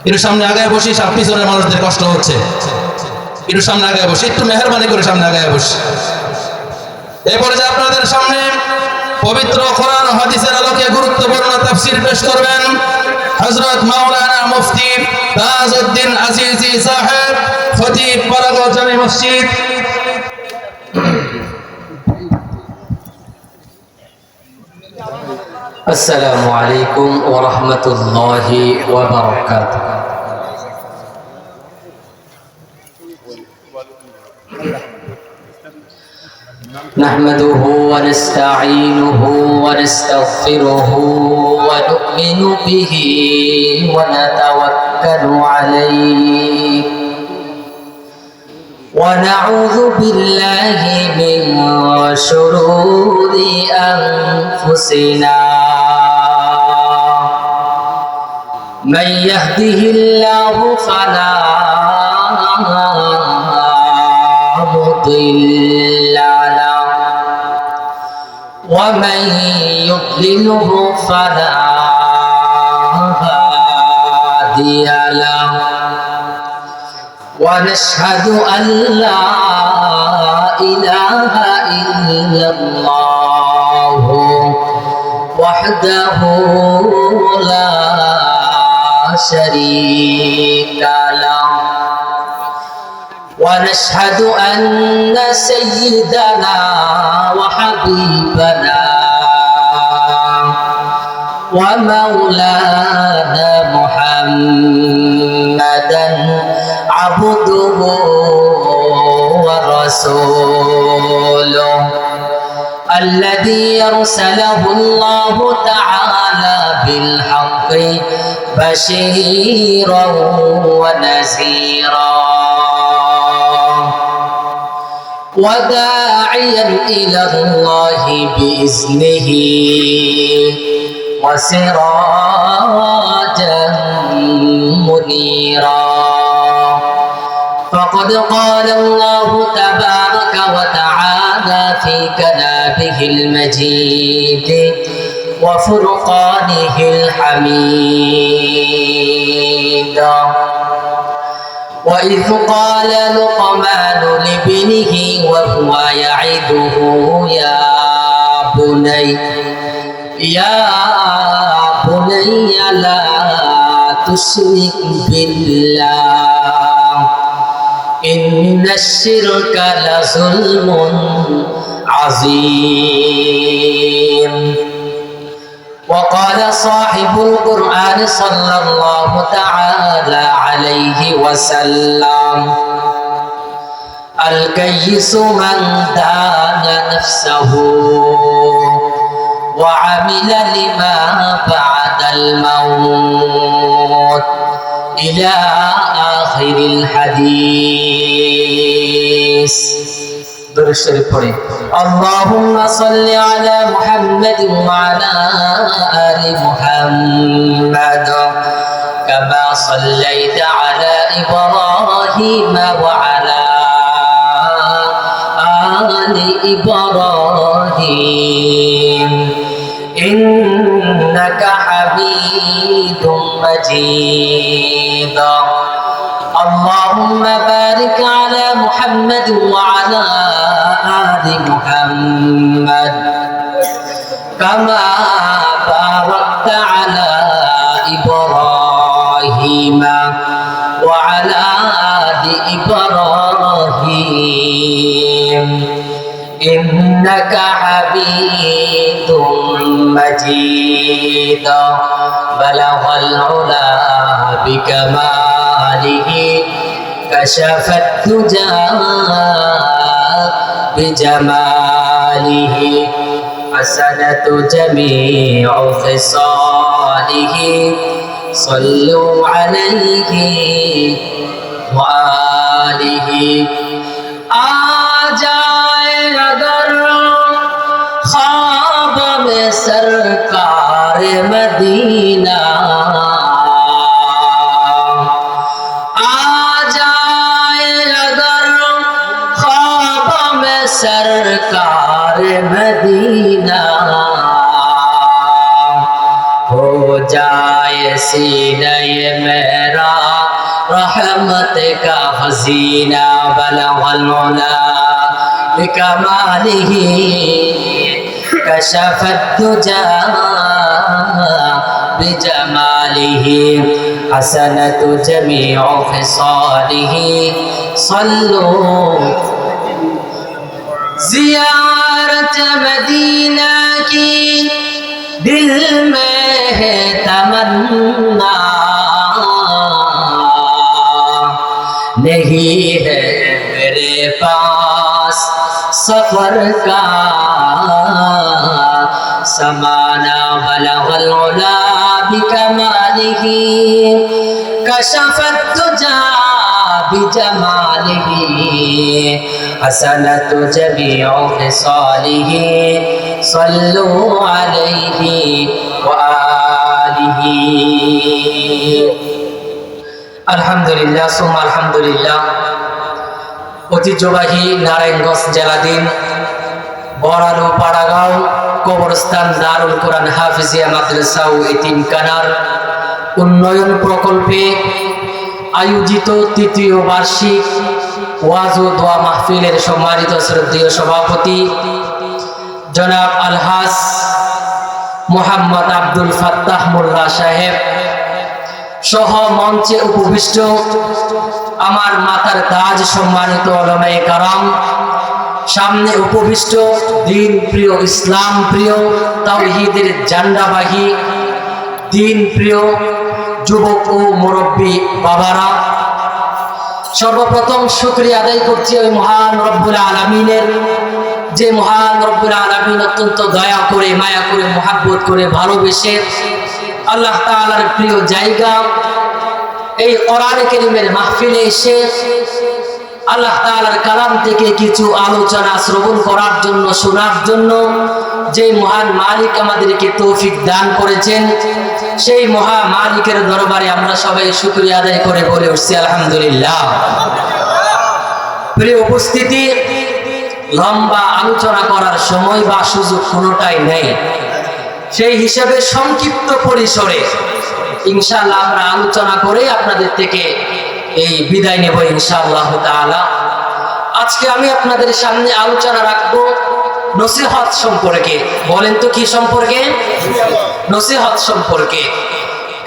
একটু সামনে আগায় বসি, সব পিছনের মানুষদের কষ্ট হচ্ছে। একটু সামনে আগায় বসি, একটু মেহরবানি করে সামনে আগায় বসি। এরপরে যে আপনাদের সামনে পবিত্র কোরআন হাদিসের আলোকে গুরুত্বপূর্ণ তাফসীর পেশ করবেন হযরত মাওলানা মুফতি তাজউদ্দিন আজিজি সাহেব, খতিব পারাগো জামে মসজিদ। السلام عليكم ورحمة الله وبركاته. نحمده ونستعينه ونستغفره ونؤمن به ونتوكل عليه ونعوذ بالله من شرور أنفسنا. من يهده الله فلا مضل له ومن يضلله فلا هادي له. ونشهد أن لا إله إلا الله وحده لا شريك له. ونشهد أن سيدنا وحبيبنا ومولانا محمدا عبده ورسوله الذي أرسله الله تعالى بالحق بشيرا ونذيرا وداعيا إلى الله بإذنه وسراجا منيرا. فقد قال الله تبارك وتعالى في كلامه المجيد وفرقانه الحميد. وإذ قال لقمان لابنه وهو يعظه يا بني لا تشرك بالله إن الشرك لظلم عظيم. وقال صاحب القرآن صلى الله تعالى عليه وسلم الكيس من دان نفسه وعمل لما بعد الموت إلى آخر الحديث. اللهم صل على محمد وعلى آل محمد كما صليت على إبراهيم وعلى آل إبراهيم إنك حميد مجيد. اللهم بارك على محمد وعلى آل محمد كما باركت على إبراهيم وعلى آل إبراهيم إنك حميد مجيد. بلغ العلا بكماله كشف الدجى بجماله حسنة جميع خصاله صلوا عليه وآله. آجائے اگر خواب میں سرکار مدینہ सरकार मदीना हो जाए सीना ये मेरा रहमत का खजीना बलगल उला बिकमालिही कशफत दुजा बिजमालिही हसनत जमीउ खिसालिही सल्लू ज़ियारत मदीना की दिल में है तमन्ना नहीं है मेरे पास सफर का समाना बलगल उला बिकमालिही कशफत दुजा बिजमालिही हसनत जमीउ खिसालिही सल्लू अलैहि व आलिही। আলহামদুলিল্লাহ সুম্মা আলহামদুলিল্লাহ। ঐতিহ্যবাহী নারায়ণগঞ্জ জেলাধীন বড়ালু পাড়াগাঁও কবরস্থান দারুল কোরআন হাফিজিয়া মাদ্রাসা ও এতিমখানার উন্নয়ন প্রকল্পে আয়োজিত তৃতীয় বার্ষিক ওয়াজ ও দোয়া মাহফিলের সম্মানিত শ্রদ্ধেয় সভাপতি জনাব আলহাজ মোহাম্মদ আব্দুল ফাত্তাহ মোল্লা সাহেব সহ মঞ্চে উপবিষ্ট আমার মাতার তাজ সম্মানিত উলামায়ে কারাম, সামনে উপবিষ্ট দিন প্রিয় ইসলাম প্রিয় তাওহীদের ঝান্ডাবাহী দিন প্রিয় যুবক ও মুরব্বী বাবারা, সর্বপ্রথম শুকরিয়া আদায় করছি ওই মহান রব্বুল আলামিনের, যে মহান রব্বুল আলামিন অত্যন্ত দয়া করে মায়া করে মহাব্বত করে ভালোবেসে আল্লাহ তাআলার প্রিয় জায়গা এই কোরআনে কারীমের মাহফিলে এসে আল্লাহ তাআলার কালাম থেকে কিছু আলোচনা শ্রবণ করার জন্য শোনার জন্য যে মহান মালিক আমাদেরকে তৌফিক দান করেছেন, সেই মহা মালিকের দরবারে আমরা সবাই শুকরিয়া আদায় করে বলে উঠছি আলহামদুলিল্লাহ। প্রিয় উপস্থিতি, লম্বা আলোচনা করার সময় বা সুযোগ কোনোটাই নেই, সেই হিসাবে সংক্ষিপ্ত পরিসরে ইনশাআল্লাহ আমরা আলোচনা করে আপনাদের থেকে এই বিদায় নেব ইনশাআল্লাহ তাআলা। আজকে আমি আপনাদের সামনে আলোচনা রাখবো নসিহত সম্পর্কে। বলেন তো কি সম্পর্কে? নসিহত সম্পর্কে।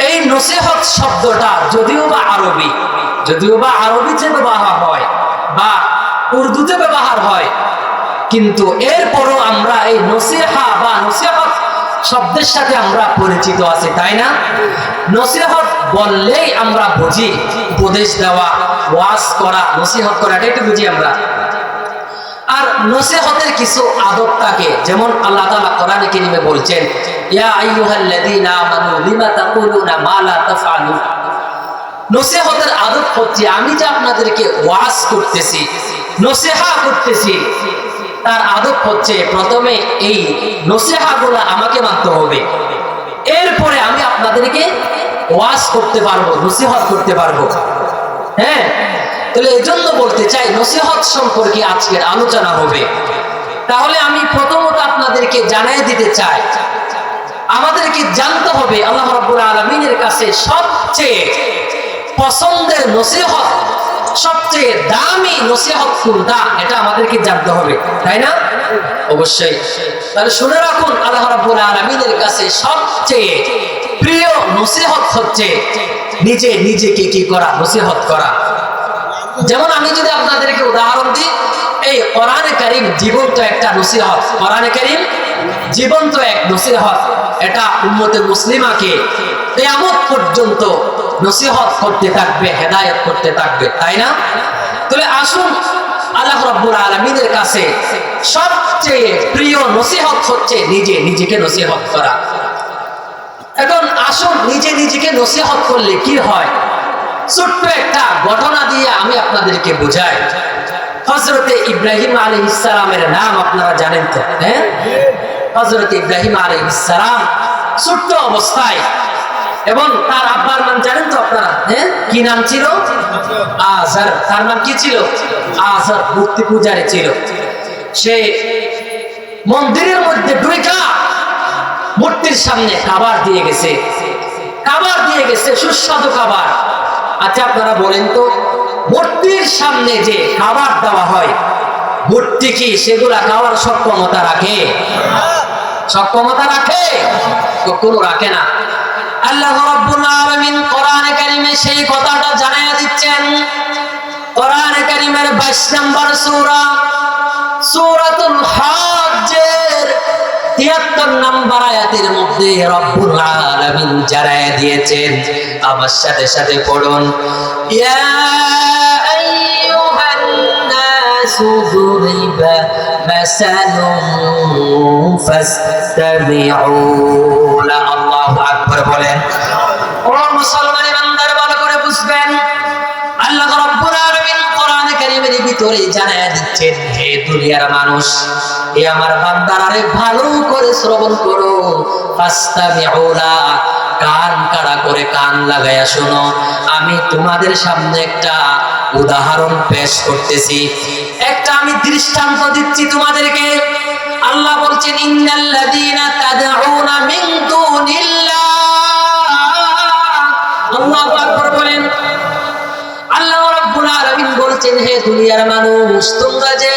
এই নসিহত শব্দটা যদিও বা আরবিতে ব্যবহার হয় বা উর্দুতে ব্যবহার হয়, কিন্তু এরপরও আমরা এই নসিহা বা নসিহত শব্দের সাথে আমরা পরিচিত আছি, তাই না? নসিহত বললেই আমরা বুঝি উপদেশ দেওয়া, ওয়াজ করা, নসিহত করা, এটাই তো বুঝি আমরা। আর নসিহতের কিছু আদব থাকে, যেমন আল্লাহ তাআলা কোরআনে কারীমে বলছেন, ইয়া আইয়ুহাল্লাযীনা আমানু লিমা তাকুলুনা মা লা তাফআলুন। নসিহতের আদব হচ্ছে আমি যে আপনাদেরকে ওয়াজ করতেছি, নসিহা করতেছি, তার আদব হচ্ছে প্রথমে এই নসিহাগুলো আমাকে মানতে হবে, এরপরে আমি আপনাদেরকে ওয়াজ করতে পারবো, নসিহত করতে পারবো। হ্যাঁ, তাহলে এই জন্য বলতে চাই নসিহত সম্পর্কে আজকের আলোচনা হবে। তাহলে আমি প্রথমত আপনাদেরকে জানাই দিতে চাই, আমাদেরকে জানতে হবে আল্লাহ রাব্বুল আলামিনের কাছে সবচেয়ে পছন্দের নসিহত, সবচেয়ে দামি নসিহত কোনটা, এটা আমাদেরকে জানতে হবে, তাই না? অবশ্যই। তাহলে শুনে রাখুন, আল্লাহ রাব্বুল আলামিনের কাছে সবচেয়ে প্রিয় নসিহত হচ্ছে নিজে নিজেকে কি করা, নসিহত করা। যেমন আমি যদি আপনাদেরকে উদাহরণ দিই, এই কোরআনে কারীম জীবন্ত একটা নসিহত, কোরআনে কারীম জীবন্ত এক নসিহত। এটা উম্মতে মুসলিমাকে কিয়ামত পর্যন্ত নসিহত করতে থাকবে, হেদায়েত করতে থাকবে, তাই না? তাহলে আসুন, আল্লাহ রাব্বুল আলামিনের কাছে সবচেয়ে প্রিয় নসিহত হচ্ছে নিজে নিজেকে নসিহত করা। এখন আসুন, নিজে নিজেকে নসিহত করলে কি হয়, ছোট্ট একটা ঘটনা দিয়ে আমি আপনাদেরকে বোঝাই। হযরতে ইব্রাহিম আলাইহিস সালামের নাম আপনারা জানেন তো? হ্যাঁ, হযরতে ইব্রাহিম আলাইহিস সালাম ছোট্ট অবস্থায়, এবং তার আব্বার নাম জানেন তো আপনারা? হ্যাঁ, কি নাম ছিল? আযর। তার নাম কি ছিল? আযর। মূর্তি পূজারী ছিল। সে মন্দিরের মধ্যে ঢুইকা মূর্তির সামনে খাবার দিয়ে গেছে। খাবার দিয়ে গেছে, সুস্বাদু খাবার। আচ্ছা আপনারা বলেন তো, মূর্তির সামনে যে খাবার দেওয়া হয়, মূর্তি কি সেগুলা খাওয়ার সক্ষমতা রাখে? সক্ষমতা রাখে? কখনো রাখে না। আল্লাহ রাব্বুল আলামিন কোরআনে কারীমে সেই কথাটা জানিয়ে দিচ্ছেন। কোরআনে কারীমের 22 নম্বর সূরা, সূরাতুল হজ্জের 73 নম্বর আয়াতের মধ্যে রব্বুল আলামিন জানিয়ে দিয়েছেন। আমার সাথে সাথে পড়ুন, ইয়া আইয়ুহান নাসু দুরিবা মাসালুন ফাসতামিউ লা। আল্লাহু আকবার বলেন। ও মুসলমান ইমানদার, ভালো করে বুঝবেন, আল্লাহ রাব্বুল আলামিন কোরআনে কারীমের ভিতরে জানায়া দিচ্ছেন, হে দুনিয়ার মানুষ, হে আমার বান্দারা রে, ভালো করে শ্রবণ করো। ফাসতামিউ লা, কান কাড়া করে কান লাগায়া শোনো। আমি তোমাদের সামনে একটা উদাহরণ পেশ করতেছি, একটা আমি দৃষ্টান্ত দিচ্ছি তোমাদেরকে। আল্লাহ বলছেন, ইন্নাল্লাযীনা তাদউনা মিন দুনিল্লাহ। আল্লাহু আকবার বলেন। আল্লাহ রাব্বুল আলামিন বলছেন, হে দুনিয়ার মানুষ, তোমরা যে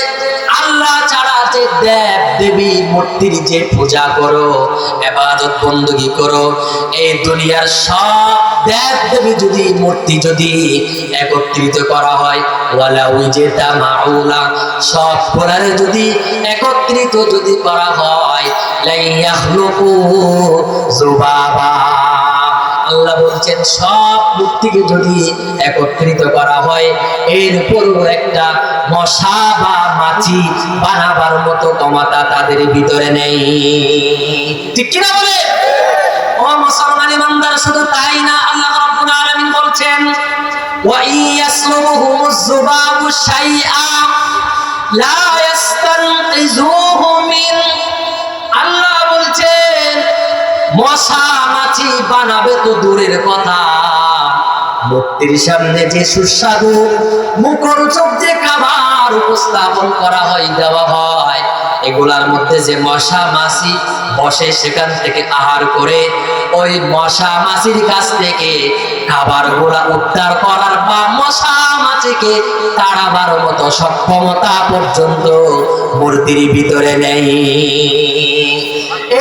আল্লাহ ছাড়া যে দেব দেবী মূর্তির যে পূজা করো, ইবাদত বندگی করো, এই দুনিয়ার সব দেব দেবী যদি মূর্তি যদি একত্রিত করা হয়, ওয়ালা উইজেতা মাউলা, সব গুলারে যদি একত্রিত যদি করা হয়, লা ইয়াখলুকু যুবাবা। আল্লাহ বলছেন, সব মূর্তিকে যদি একত্রিত করা হয়, এরপরও একটা মশা বা মাছি বানাবার মতো ক্ষমতা তাদের ভিতরে নেই। ঠিক কিনা বলে? ও মুসলমান ইমানদার, শুধু তাই না, আল্লাহ রাব্বুল আলামিন বলছেন, ওয়া ইয়াসলুহুমুজ যুবাবু শাইআ লা ইয়াস্তানকিযুহু মিন। আল্লাহ বলছেন, মশা মাছি বানাবে তো দূরের কথা, মূর্তির সামনে যে সুস্বাদু মুখরোচক যে খাবার উপস্থাপন করা হয়, দেওয়া হয়, এগুলার মধ্যে যে মশা মাছি বসে, সেখান থেকে আহার করে ওই মশা মাছির কাছ থেকে খাবারগুলা উদ্ধার করার বা মশা মাছিকে তাড়াবার মতো সক্ষমতা পর্যন্ত মূর্তির ভিতরে নেই।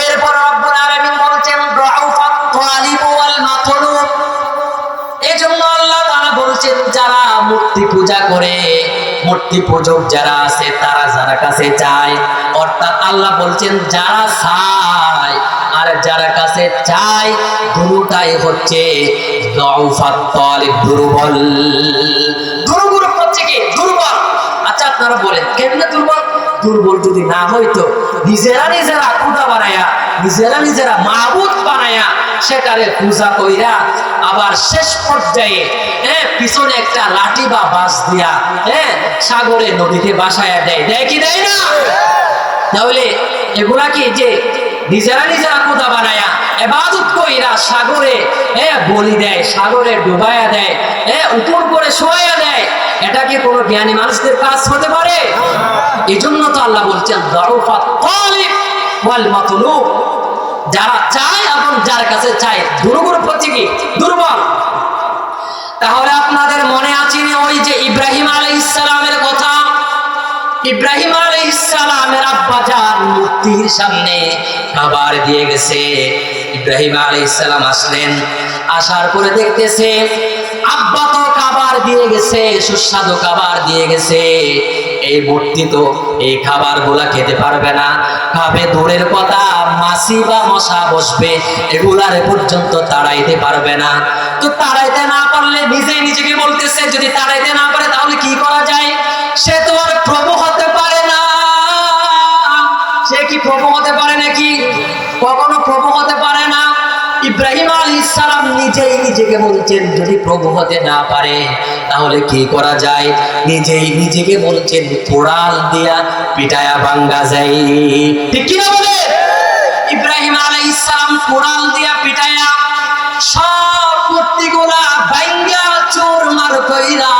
এরপর রব্বুল আলামিন বলছেন, দুআফাত তালিব ওয়াল মাতলুব। এজন্য আল্লাহ তাআলা বলছেন, যারা মূর্তি পূজা করে, মূর্তি পূজক যারা আছে, তারা যারা কাছে চায়, অর্থাৎ আল্লাহ বলছেন যারা চায় আর যারা কাছে চায়, দুটোটাই হচ্ছে দুআফাত তালিব, দুর্বল। দুর্বল হচ্ছে কি? দুর্বল। আচ্ছা আপনারা বলেন, কেমনে দুর্বল? দুর্বল যদি না হইতো, নিজেরা নিজেরা খুদা বানায়া, নিজেরা নিজেরা মাবুদ বানায়া সেটারে পূজা কইরা আবার শেষ পর্যায়ে পিছনে একটা লাঠি বা বাঁশ দিয়া সাগরে নদীতে বাসায়া দেয়, দেয় কি দেয় না? তাহলে এগুলা কি যে নিজেরা নিজেরা খুদা বানায়া ইবাদত কইরা সাগরে বলি দেয়, সাগরে ডুবায়া দেয়, উপর করে শোয়া দেয়, এটা কি কোনো জ্ঞানী মানুষদের কাজ হতে পারে? এই জন্য তো আল্লাহ বলছেন, দুআফাত তালিব ওয়াল মাতলুব, যারা চায় এবং যার কাছে চায়, দুর্বল হচ্ছে কি? দুর্বল। তাহলে আপনাদের মনে আছে ওই যে ইব্রাহিম আলাইহিস সালামের কথা? ইব্রাহিম আলাইহিস সালামের আব্বা জান মূর্তির সামনে খাবার দিয়ে গেছে। ইব্রাহিম আলাইহিস সালাম আসলেন, আসার পরে দেখতেছে আব্বা তো খাবার দিয়ে গেছে, সুস্বাদু খাবার দিয়ে গেছে, এই মূর্তি তো এই খাবার গুলা খেতে পারবে না, খাবে দূরের কথা, মাছি বা মশা বসবে, এগুলার পর্যন্ত তাড়াইতে পারবে না। তো তাড়াইতে না পারলে নিজেই নিজেকে বলতেছে, যদি তাড়াইতে না পারে তাহলে কি করা যায়? সে তো আর প্রভু হতে পারে না। সে কি প্রভু হতে পারে নাকি? কখনো প্রভু হতে পারে না। ইব্রাহিম আলাইহিস সালাম নিজেই নিজেকে বলছেন, যদি প্রভু হতে না পারে তাহলে কি করা যায়? নিজেই নিজেকে বলছেন, কোড়াল দিয়া পিটায়া ভাঙ্গা যায়। ঠিক কি না বলে? ইব্রাহিম আলাইহিস সালাম কোড়াল দিয়া পিটায়া সব মূর্তিগুলা ভাঙ্গা চুরমার কইরা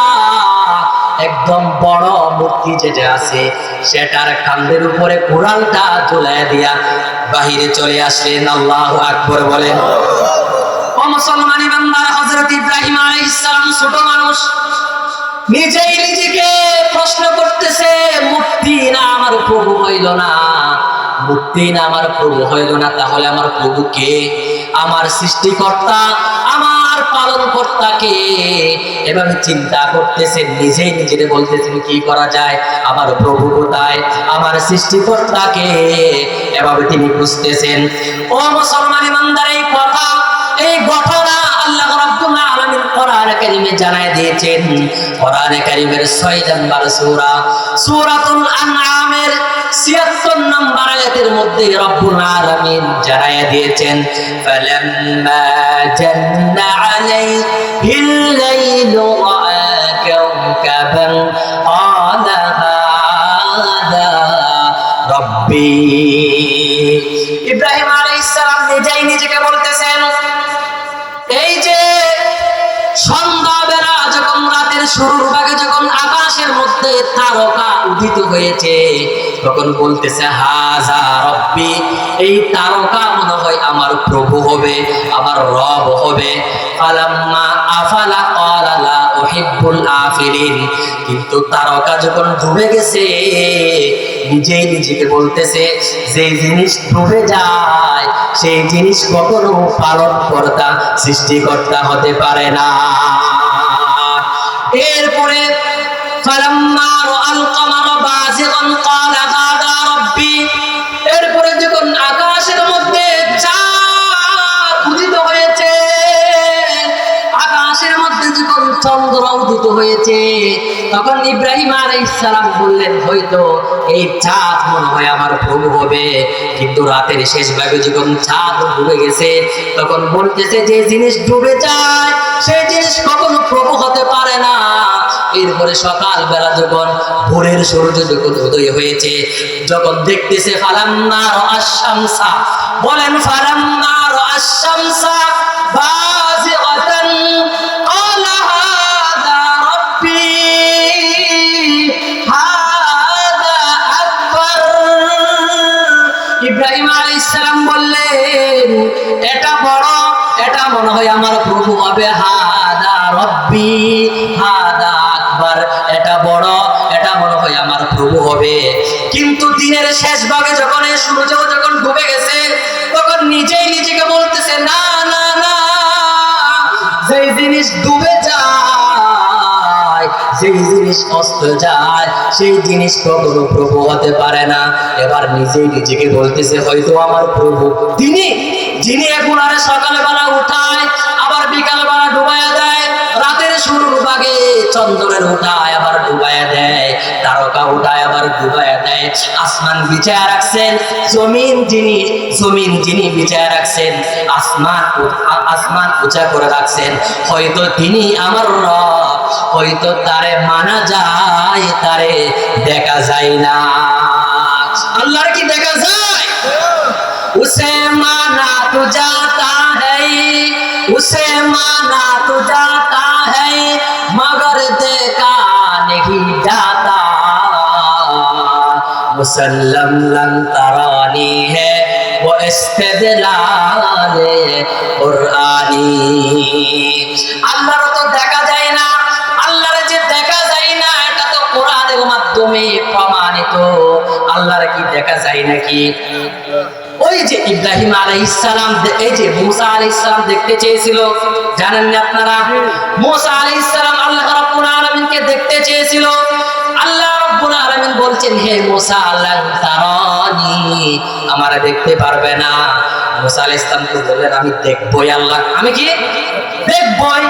একদম বড় মূর্তি যেটা আছে সেটার কাঁধের উপরে কোড়ালটা ঝুলাইয়া দিয়া বাহিরে চলে আসলেন। আল্লাহু আকবার বলেন। ও মুসলমান ইমানদার, হযরত ইব্রাহিম আলাইহিস সালাম ছোট মানুষ, নিজেই নিজেকে প্রশ্ন করতেছে, মূর্তি না আমার প্রভু হইল না, মূর্তি না আমার প্রভু হইল না, তাহলে আমার প্রভু কে? আমার সৃষ্টিকর্তা, আমার পালন কর্তা কে? এভাবে চিন্তা করতেছেন, নিজেই নিজেকে বলতেছেন কি করা যায়, আমার প্রভু কোথায়, আমার সৃষ্টিকর্তা কে? এভাবে তিনি বুঝতেছেন। ও মুসলমান ইমানদার, এই কথা, এই ঘটনা আল্লাহ রাব্বুল আলামিন কোরআন কারীমে জানায় দিয়েছেন। কোরআন কারীমের 6 নম্বর সূরা, সূরাতুল আনআমের 76 নম্বর আয়াতের মধ্যে রব্বুল আলামিন জানায় দিয়েছেন, ফালাম্মা জান্না আলাইহিল লাইলু রাআ কাওকাবান ক্বালা হাযা রব্বি। ইব্রাহিম আলাইহিস সালাম নিজেই নিজেকে বলতেছেন, এই যে সন্ধ্যাবেলা যখন রাতের শুরুর ভাগে যখন আকাশের মধ্যে তারকা উদিত হয়েছে, তখন বলতেছে হাযা রব্বি, এই তারকা মনে হয় আমার প্রভু হবে, আমার রব হবে। ফালাম্মা আফালা ক্বালা লা উহিব্বুল আফিলিন, কিন্তু তারকা যখন ডুবে গেছে, নিজেই নিজেকে বলতেছে, যে জিনিস ডুবে যায় সেই জিনিস কখনো পালন কর্তা, সৃষ্টিকর্তা হতে পারে না। এরপরে ফালাম্মা রাআল কামারা বাযিগান ক্বালা হাযা রব্বি, এরপরে যখন আকাশের মধ্যে চাঁদ উদিত হয়েছে, আকাশের মধ্যে যখন চন্দ্র উদিত হয়েছে, তখন ইব্রাহিম আলাইহিস সালাম বললেন, হয়তো এই চাঁদ মনে হয় আমার প্রভু হবে। কিন্তু রাতের শেষ ভাগে যখন চাঁদ ডুবে গেছে, তখন বলতেছে, যে জিনিস ডুবে যায় সেই জিনিস কখনো প্রভু হতে পারে না। এরপরে সকাল বেলা যখন ভোরের সূর্য যখন উদয় হয়েছে, যখন দেখতেছে, ফালাম্মা রাআশ শামসা, বলেন ফালাম্মা রাআশ শামসা বাযিগাতান ক্বালা হাযা রব্বি হাযা আকবার। ইব্রাহিম আলাইহিস সালাম বললেন, এটা বড়, এটা মনে হয় আমার প্রভু হবে, হাযা রব্বি হাযা আকবার, এটা বড়, এটা মনে হয় আমার প্রভু হবে। কিন্তু দিনের শেষ ভাগে যখন এই সূর্য যখন ডুবে গেছে, তখন নিজেই নিজেকে বলতেছে, না না না, যেই জিনিস ডুবে যায়, যেই জিনিস অস্ত যায়, সেই জিনিস কখনো প্রভু হতে পারে না। এবার নিজেই নিজেকে বলতেছে, হয়তো আমার প্রভু তিনি, যিনি এখন আর সকালবেলা উঠায়, আবার বিকালবেলা ডুবাইয়া দেয়, রাতের শুরুর ভাগে চন্দ্রের উঠায় আবার ডুবাইয়া দেয়, তারকা উঠায় আবার ডুবাইয়া দেয়, আসমান বিছায়া রাখছেন, জমিন যিনি বিছায়া রাখছেন, আসমান উঁচা করে রাখছেন, হয়তো তিনি আমার রব, হয়তো তারে মানা যায়, তারে দেখা যায় না। আল্লাহর কি দেখা যায়? उसे माना तो जाता है, उसे माना तो जाता है, मगर देखा नहीं जाता। मुसल्लम लन तरानी है वो इस्तिदलाले कुरानी। আল্লাহর তো দেখা যায় না, আল্লাহর যে দেখা যায় না এটা তো কোরআনের মাধ্যমে প্রমাণিত। আল্লাহর কি দেখা যায় নাকি? ওই যে ইব্রাহিম আলাইহিস সালাম, এই যে মুসা আলাইহিস সালাম দেখতে চেয়েছিল, জানেন না আপনারা? মুসা আলাইহিস সালাম আল্লাহ রাব্বুল আলামিনকে দেখতে চেয়েছিল। আল্লাহ রাব্বুল আলামিন বলছেন, হে মুসা লান তারানি, আমারে দেখতে পারবে না। মুসা আলাইহিস সালাম তো বললেন, আমি দেখবই আল্লাহ, আমি কি দেখবই।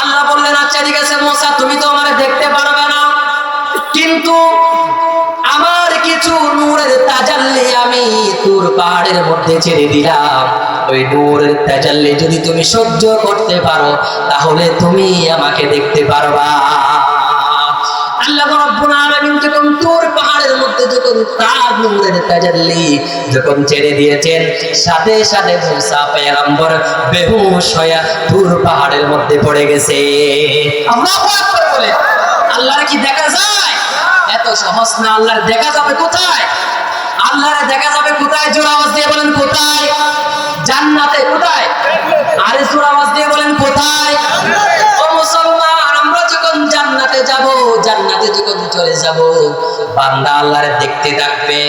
আল্লাহ বললেন, আচ্ছা ঠিক আছে মুসা, তুমি তো আমারে দেখতে পারবে না, কিন্তু আমার কিছু নূরের তাজাল্লি আমি তুর পাহাড়ের মধ্যে ছেড়ে দিলাম। ওই নূরের তাজাল্লি যদি তুমি সহ্য করতে পারো, তাহলে তুমি আমাকে দেখতে পারবা। আল্লাহ রাব্বুল আলামিন যখন তুর পাহাড়ের মধ্যে যখন তার নূরের তাজাল্লি যখন ছেড়ে দিয়েছেন, সাথে সাথে মুসা পয়গম্বর বেহুশ হয়ে তুর পাহাড়ের মধ্যে পড়ে গেছে। আল্লাহু আকবার বলে। আল্লাহর কি দেখা যায়? এত সহজ না। আল্লাহর দেখা যাবে কোথায়? আল্লাহর দেখা যাবে কোথায়? জোরে আওয়াজ দিয়ে বলেন কোথায়? জান্নাতে। কোথায়? আরে জোরে আওয়াজ দিয়ে বলেন কোথায়? ও মুসলমান, আমরা যখন জান্নাতে যাব, জান্নাতে যখন চলে যাব, বান্দা আল্লাহরে দেখতে থাকবে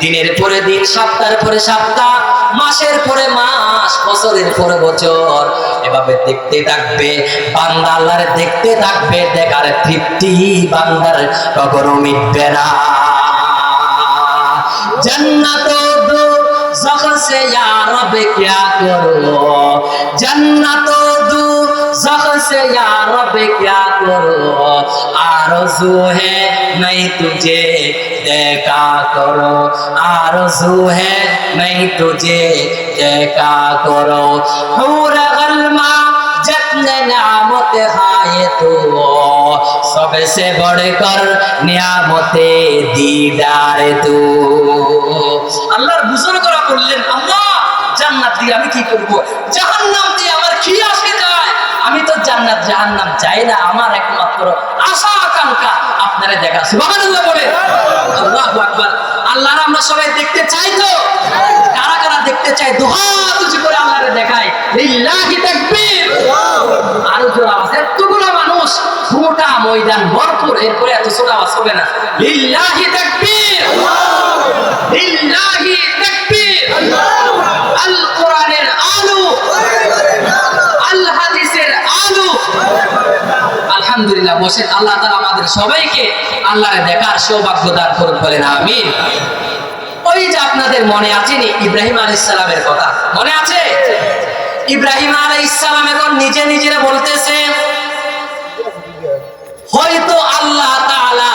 দিনের পরে দিন, সপ্তাহের পরে সপ্তাহ, মাসের পরে মাস, বছরের পরে বছর, এভাবে দেখতে থাকবে। বান্দা আল্লাহরে দেখতে থাকবে, দেখার তৃপ্তি বান্দার কখনো মিটবে না। जन्नत दोज़ख से या रब क्या करो, जन्नत दोज़ख से या रब क्या करो, आरज़ू है नहीं तुझे देखा करो, आरज़ू है नहीं तुझे देखा करो, हूर गल्मा जितने नियामत खाए तो सबसे बढ़कर नियामते दीदार तू। আল্লাহর বুজুর্গরা বললেন, আল্লাহ জান্নাত দিয়ে আমি কি করব, জাহান্নাম দিয়ে আমার কি আসে যায়? আমি তো জান্নাত জাহান্নাম চাই না, আমার একমাত্র আশা আকাঙ্ক্ষা আপনারা দেখা। সুবহানাল্লাহ বলে। আল্লাহু আকবার। আল্লাহর আমরা সবাই দেখতে চাই তো? কারা কারা দেখতে চাই? দুহাত উঁচু করে আল্লাহরে দেখায়। লিল্লাহি তাকবীর। আরো জোরে আওয়াজ। এতগুলো মানুষ, গোটা ময়দান ভরপুর, এরপরে এত ছোট আওয়াজ হবে না। লিল্লাহি তাকবীর, লিল্লাহি তাকবীর। আল কোরআনের আলো, আল হাদিসের আলো। আলহামদুলিল্লাহ। বসেন। আল্লাহ তাআলা আমাদের সবাইকে আল্লাহরে দেখার সৌভাগ্য দান করুন, বলেন আমিন। ওই যে আপনাদের মনে আছে নি ইব্রাহিম আলাইহিস সালামের কথা? মনে আছে? ইব্রাহিম আলাইহিস সালাম এখন নিজে নিজেরা বলতেছে, হয়তো আল্লাহ তাআলা,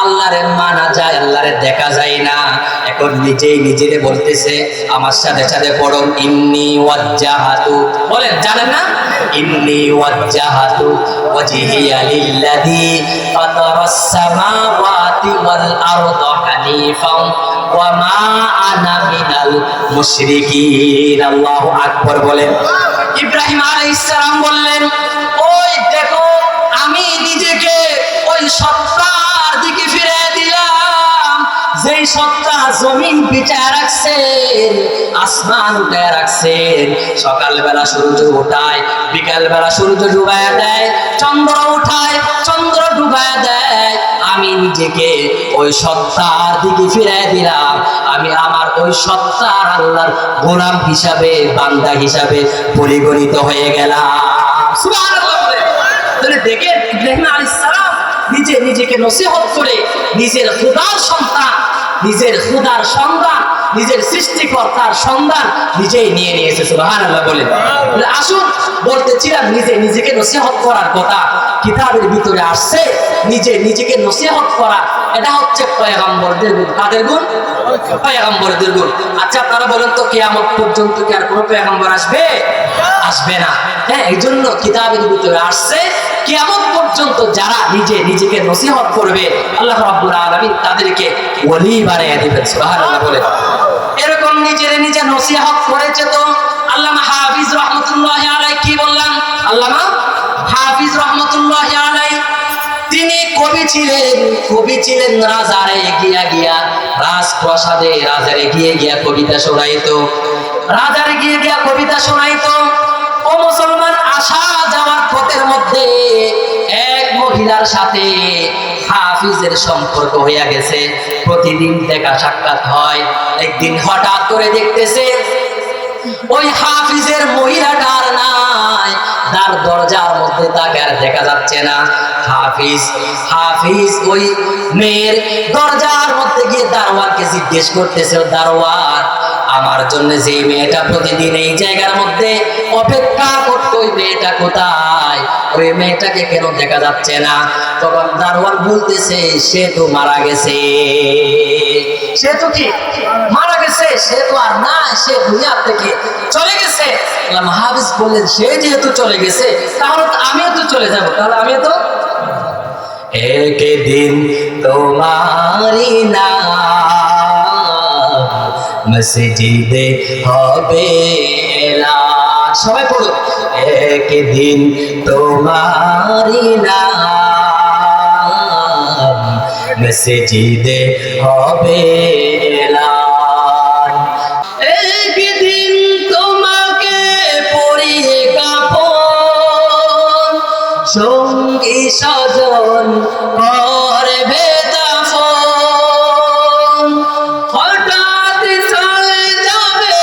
আল্লাহরে মানা যায়, আল্লাহরে দেখা যায় না। এখন নিজেই নিজেরে বলতেছে, আমার সাথে সাথে পড়ুন, ইন্নী ওয়াজ্জাহাতু। বলেন, জানেন না? ইন্নী ওয়াজ্জাহাতু ওয়াজহিয়া লিল্লাযী ফাতারাস সামাওয়াতি ওয়াল আরদা হানিফান ওয়া মা আনা মিনাল মুশরিকিন। আল্লাহু আকবার বলেন। ইব্রাহিম আলাইহিস সালাম বললেন, ওই দেখো, আমি নিজেকে ওই সত্তার দিকে ফিরে দিলাম, যেই সত্তা জমিন বিছায় রাখছেন, আসমান উঠায় রাখছেন, সকালবেলা সূর্য উঠায়, বিকালবেলা সূর্য ডুবায় দেয়, চন্দ্র উঠায়, চন্দ্র ডুবায় দেয়। আমি নিজেকে ওই সত্তার দিকে ফিরে দিলাম। আমি আমার ওই সত্তার আল্লাহর গোলাম হিসাবে, বান্দা হিসাবে পরিগণিত হয়ে গেলাম। সুবহানাল্লাহ বলে। তাহলে দেখেন, ইব্রাহিম আলাইহিস সালাম নিজে নিজেকে নসিহত করে নিজের খোদার সন্তান, নিজের খোদার সন্তান, নিজের সৃষ্টিকর্তার সন্তান নিজেই নিয়ে নিয়েছে। সুবহানাল্লাহ বলে। আসুন, বলতেছিলাম নিজে নিজেকে নসিহত করার কথা কিতাবের ভিতরে আসছে। নিজে নিজেকে নসিহত করা, এটা হচ্ছে পয়গম্বরদের গুণ। কাদের গুণ? পয়গম্বরদের গুণ। আচ্ছা, আপনারা বলেন তো, কিয়ামত পর্যন্ত কি আর কোনো পয়গম্বর আসবে? আসবে না। হ্যাঁ, এই জন্য কিতাবের ভিতরে আসছে, কিয়ামত পর্যন্ত যারা নিজে নিজেকে নসিহত করবে, আল্লাহ রাব্বুল আলামিন তাদেরকে ওলি বানিয়ে দিবেন। সুবহানাল্লাহ বলে। এরকম নিজের নিজে নসিহত করেছে তো আল্লামা হাফিজ রহমাতুল্লাহি আলাইহি। কি বললাম? আল্লামা হাফিজ রহমাতুল্লাহি আলাইহি তিনি কবি ছিলেন। কবি ছিলেন, রাজারে গিয়া গিয়া, রাজপ্রাসাদে রাজারে গিয়ে গিয়া কবিতা শোনাইতো, রাজারে গিয়ে গিয়া কবিতা শোনাইতো। ও মুসলমান, আসা যাওয়ার পথের মধ্যে এক মহিলার সাথে হাফিজের সম্পর্ক হইয়া গেছে। প্রতিদিন দেখা সাক্ষাৎ হয়। একদিন হঠাৎ করে দেখতেছে ওই হাফিজের মহিলাটার নাই, তার দরজার মধ্যে তাকে আর দেখা যাচ্ছে না। হাফিজ ওই মেয়ের দরজার মধ্যে গিয়ে দারোয়ানকে জিজ্ঞেস করতেছে, দারোয়ান, আমার জন্য যে মেয়েটা প্রতিদিন এই জায়গার মধ্যে অপেক্ষা করতো, ওই মেয়েটা কোথায়? ওই মেয়েটাকে কেন দেখা যাচ্ছে না? তখন দারোয়ান বলতেছে, সে তো মারা গেছে। সে তো কি মারা গেছে, সে তো আর নাই, সে দুনিয়া থেকে চলে গেছে। হাফিজ বললেন, সে যেহেতু চলে গেছে, তাহলে আমিও তো চলে যাবো। তাহলে আমিও তো একদিন তোমারি না মসজিদে হবে এলান। সবাই পড়ো, একদিন তোমারি না মসজিদে হবে এলান। একদিন তোমার স্বজন করবে দাফন। হঠাৎ চলে যাবে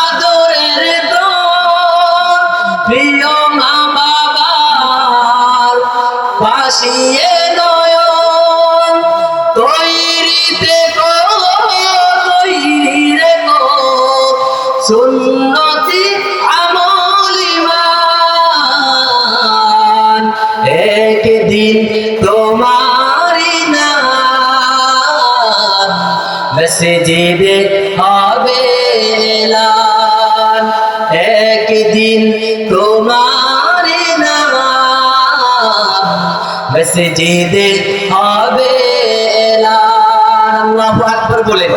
আদরের দল, প্রিয় মা বাবার ভাসিয়ে নয়ন। তৈরিতে সুন্নতি আমল ঈমান, একদিন তোমারি নাম মসজিদে হবে এলান। একদিন তোমারি নাম মসজিদে হবে এলান। আল্লাহু আকবার বলেন।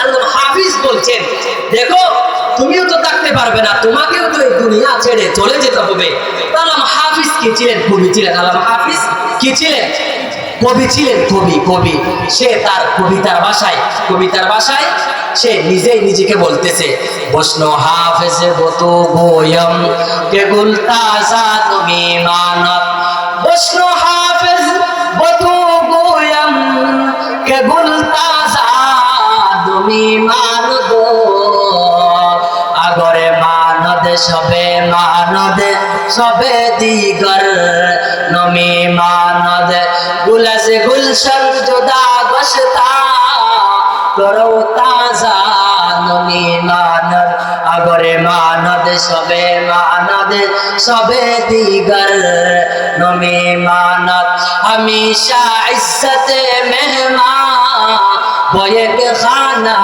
আল্লাহ হাফিজ বলছেন, দেখো তুমিও তো থাকতে পারবে না, তোমাকেও তো এই দুনিয়া ছেড়ে চলে যেতে হবে। আল্লামা হাফিজ কি ছিলেন? কবি ছিলেন। আল্লামা হাফিজ কি ছিলেন? কবি ছিলেন। কবি সে তার কবিতার ভাষায় সে নিজেই নিজেকে বলতেছে, বসনো হাফেজ বতু গোয়ম কে গুলতাজা তুমি মানত। বসনো হাফেজ বতু গোয়ম কে গুলতাজা তুমি মানত। আগরে মানদ সবে দিগর নমি মানদ গুলজ গুলশন জুদা গশতা করো তাজা নমি মানদ। আগরে মানদ সবে দিগর নমি মানদ। হমেশা ইজ্জতে মেহমান বয়েক খানা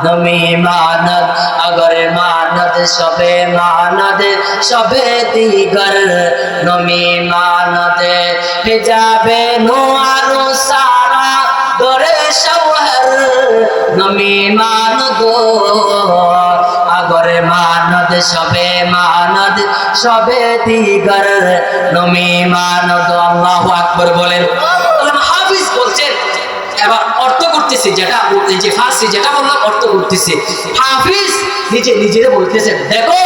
নমি মানদ। আগরে মানদ সবে দিগর নমি মানদ। হিজাবে নোয়ারো সারা দরে শওহর নমি মানদ। আগরে মানদ সবে দিগর নমি মানদ। আল্লাহু আকবার বলেন। হাফিজ বলছেন, এবার অর্থ করতেছি, যেটা যে ফার্সি যেটা বললাম অর্থ করতেছি। হাফিজ নিজেরে বলতেছেন, দেখো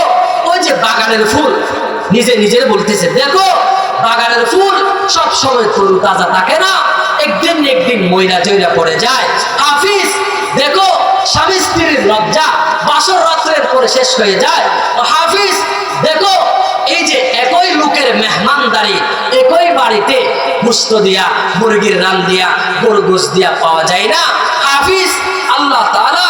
ওই যে বাগানের ফুল, নিজেরে বলতেছেন, দেখো বাগানের ফুল সব সময় তরু তাজা থাকে না, একদিন ময়রা জয়রা পড়ে যায়। হাফিজ দেখো স্বামী স্ত্রীর লজ্জা বাসর রাত্রের পরে শেষ হয়ে যায়। হাফিজ দেখো এই যে একই লোকের মেহমানদারি, একই বাড়িতে গোশত দিয়া, মুরগির রান দিয়া, গরু গোশ দিয়া পাওয়া যায় না। হাফিজ আল্লাহ তাআলা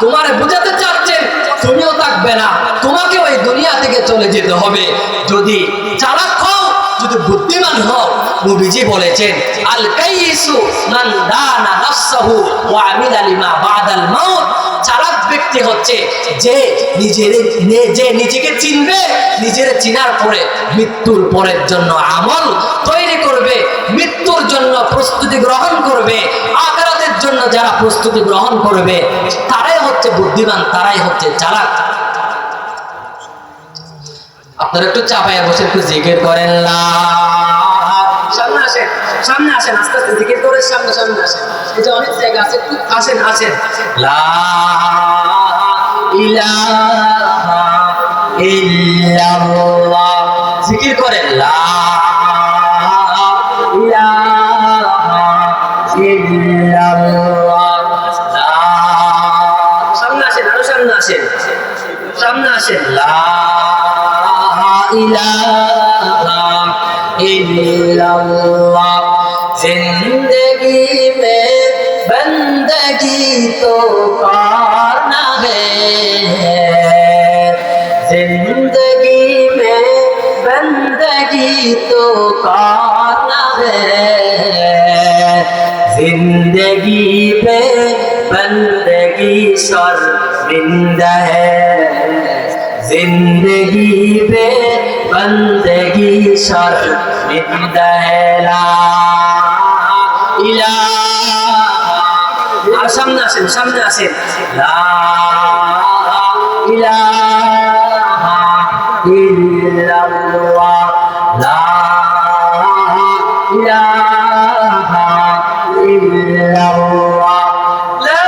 তোমারে বুঝাতে চাচ্ছেন, তুমিও থাকবে না, তোমাকে ওই দুনিয়া থেকে চলে যেতে হবে। যদি চালাক হও, যদি বুদ্ধিমান হও, নবীজি বলেছেন আল কাইসু মান দানা নাফসাহু ওয়া আমিলা লিমা বাদাল মাউত। চালাক ব্যক্তি হচ্ছে যে নিজেকে চিনবে, নিজের চিনার পরে মৃত্যুর পরের জন্য আমল তৈরি করবে, মৃত্যুর জন্য প্রস্তুতি গ্রহণ করবে। আখিরাতের জন্য যারা প্রস্তুতি গ্রহণ করবে তারাই হচ্ছে বুদ্ধিমান, তারাই হচ্ছে চালাক। আপনারা একটু চাপাইয়া বসে একটু জিকির করেন। সামনে আসেন আস্তে আস্তে জিকির করে সামনে আসেন। এই যে অনেক জায়গা আছে, একটু আসেন। লা ইলাহা ইল্লাল্লাহ জিকির করেন। লা ইলাহা ইল্লাল্লাহ। সামনে আসেন, আরো সামনে আসেন। লা ইলাহা इल्लल्लाह। जिंदगी में बंदगी तो करना है, जिंदगी में बंदगी तो करना है, जिंदगी पे बंदगी शर्मिंदा है, जिंदगी पे बंदगी शर्मिंदा है। ला इलाहा, सामने आसें। ला इलाहा इल्लल्लाह। ला इलाहा इल्लल्लाह। ला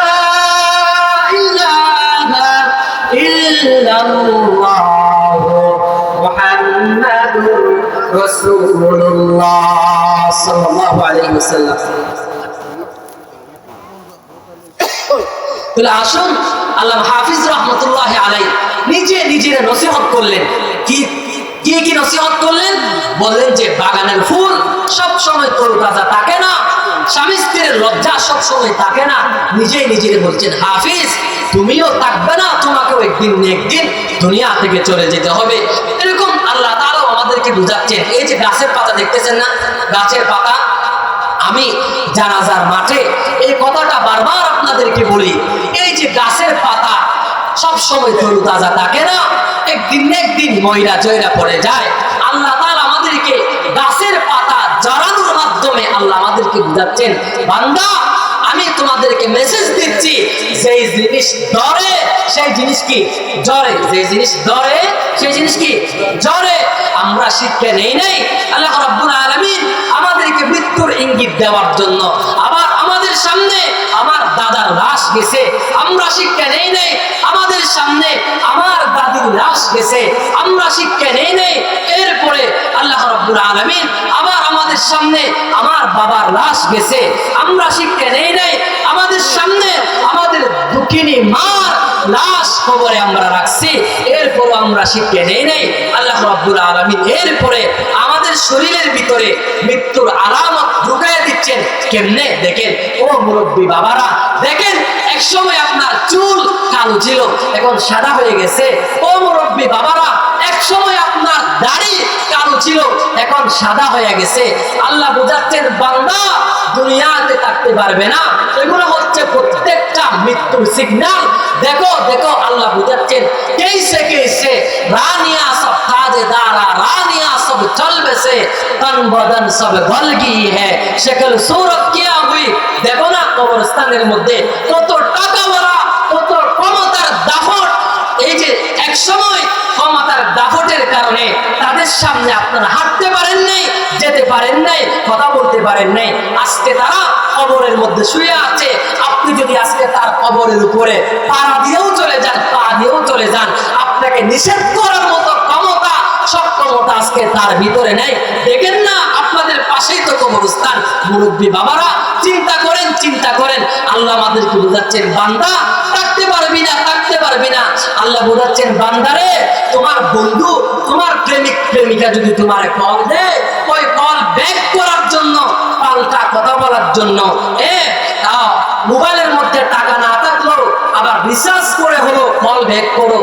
इलाहा इल्लल्लाह। রাসূলুল্লাহ সাল্লাল্লাহু আলাইহি ওয়াসাল্লাম। তাহলে আসুন, আল্লামা হাফিজ রাহমাতুল্লাহ আলাইহি নিজে নিজের নসিহত করলেন। কি কি নসিহত করলেন? বললেন যে বাগানের ফুল সব সময় তরতাজা থাকে না, স্বামী স্ত্রীর লজ্জা সব সময় থাকে না। নিজেই নিজের বলছেন, হাফিজ তুমিও থাকবে না, তোমাকেও একদিন না একদিন দুনিয়া থেকে চলে যেতে হবে। এরকম আল্লাহ তাআলা আমাদেরকে বুঝাচ্ছেন। এই যে গাছের পাতা দেখতেছেন না, গাছের পাতা, আমি জানাজার মাঠে এই কথাটা বারবার আপনাদেরকে বলি, এই যে গাছের পাতা সব সময় তরতাজা থাকে না, একদিন না একদিন ময়রা জয়রা পড়ে যায়। আল্লাহ তাআলা আমাদেরকে গাছের পাতা জড়ানোর মাধ্যমে আল্লাহ আমাদেরকে বুঝাচ্ছেন, বান্দা আমি তোমাদেরকে মেসেজ দিচ্ছি, যেই জিনিস ধরে সেই জিনিস কি জড়ে, যে জিনিস ধরে সেই জিনিস কি জড়ে। আমরা শিক্ষা নেই নাই আল্লাহ রাব্বুল আলামিন আমাদেরকে মৃত্যুর ইঙ্গিত দেওয়ার জন্য। আবার আমাদের সামনে আমার দাদার লাশ গেছে, আমরা শিক্ষা নেই নাই। আমাদের সামনে আমার দাদির লাশ গেছে, আমরা শিক্ষা নেই নাই। এরপরে আল্লাহ রাব্বুল আলামিন আবার আমাদের সামনে আমার বাবার লাশ গেছে, আমরা শিক্ষা নেই নাই। আমাদের সামনে আমাদের দুঃখিনী মার লাশ কবরে আমরা রাখছি, এরপর আমরা শিক্ষা নেই নাই। আল্লাহ রাব্বুল আলামিন এরপরে আমাদের শরীরের ভিতরে মৃত্যুর আলামত ঢুকাইয়া দিচ্ছেন। কেমনে? দেখেন ও মুরব্বী বাবারা, দেখেন এক সময় আপনার চুল কালো ছিল, এখন সাদা হয়ে গেছে। ও মুরব্বী বাবারা, এক সময় আপনার দাড়ি কালো ছিল, এখন সাদা হয়ে গেছে। আল্লাহ বোঝাচ্ছেন, বান্দা দুনিয়াতে থাকতে পারবে না। এগুলো হচ্ছে প্রত্যেকটা মৃত্যুর সিগন্যাল। দেখো দেখো, আল্লাহ বোঝাচ্ছেন, कैसे कैसे रानियां सब ताजदारा, रानियां सब चल बसे, तन बदन सब गल गई है, शक्ल सूरत क्या हुई। देखो না কবরস্থানের মধ্যে কত টাকাওয়ালা, কত ক্ষমতার দাপট। এই যে এক সময় ক্ষমতার দাপটের কারণে তাদের সামনে আপনারা হাঁটতে পারেন নাই, যেতে পারেন নাই, কথা বলতে পারেন নাই। আজকে তারা কবরের মধ্যে শুয়ে আছে। আপনি যদি আজকে তার কবরের উপরে পা দিয়েও চলে যান, পা দিয়েও চলে যান, আপনাকে নিষেধ করার মতো ক্ষমতা, সক্ষমতা আজকে তার ভিতরে নেই। দেখেন না আপনাদের পাশেই তো কবরস্থান। মুরব্বী বাবারা চিন্তা করেন, চিন্তা করেন। আল্লাহ আমাদেরকে বোঝাচ্ছেন, বান্দা থাকতে পারবি না, থাকতে পারবি না। আল্লাহ বোঝাচ্ছেন, বান্দারে তোমার বন্ধু, তোমার প্রেমিক প্রেমিকা যদি তোমার কল দেয়, ওই কল ব্যাক করার জন্য, পাল্টা কথা বলার জন্য, মোবাইলের মধ্যে টাকা না থাকলো আবার রিচার্জ করে হলো কল ব্যাক করো।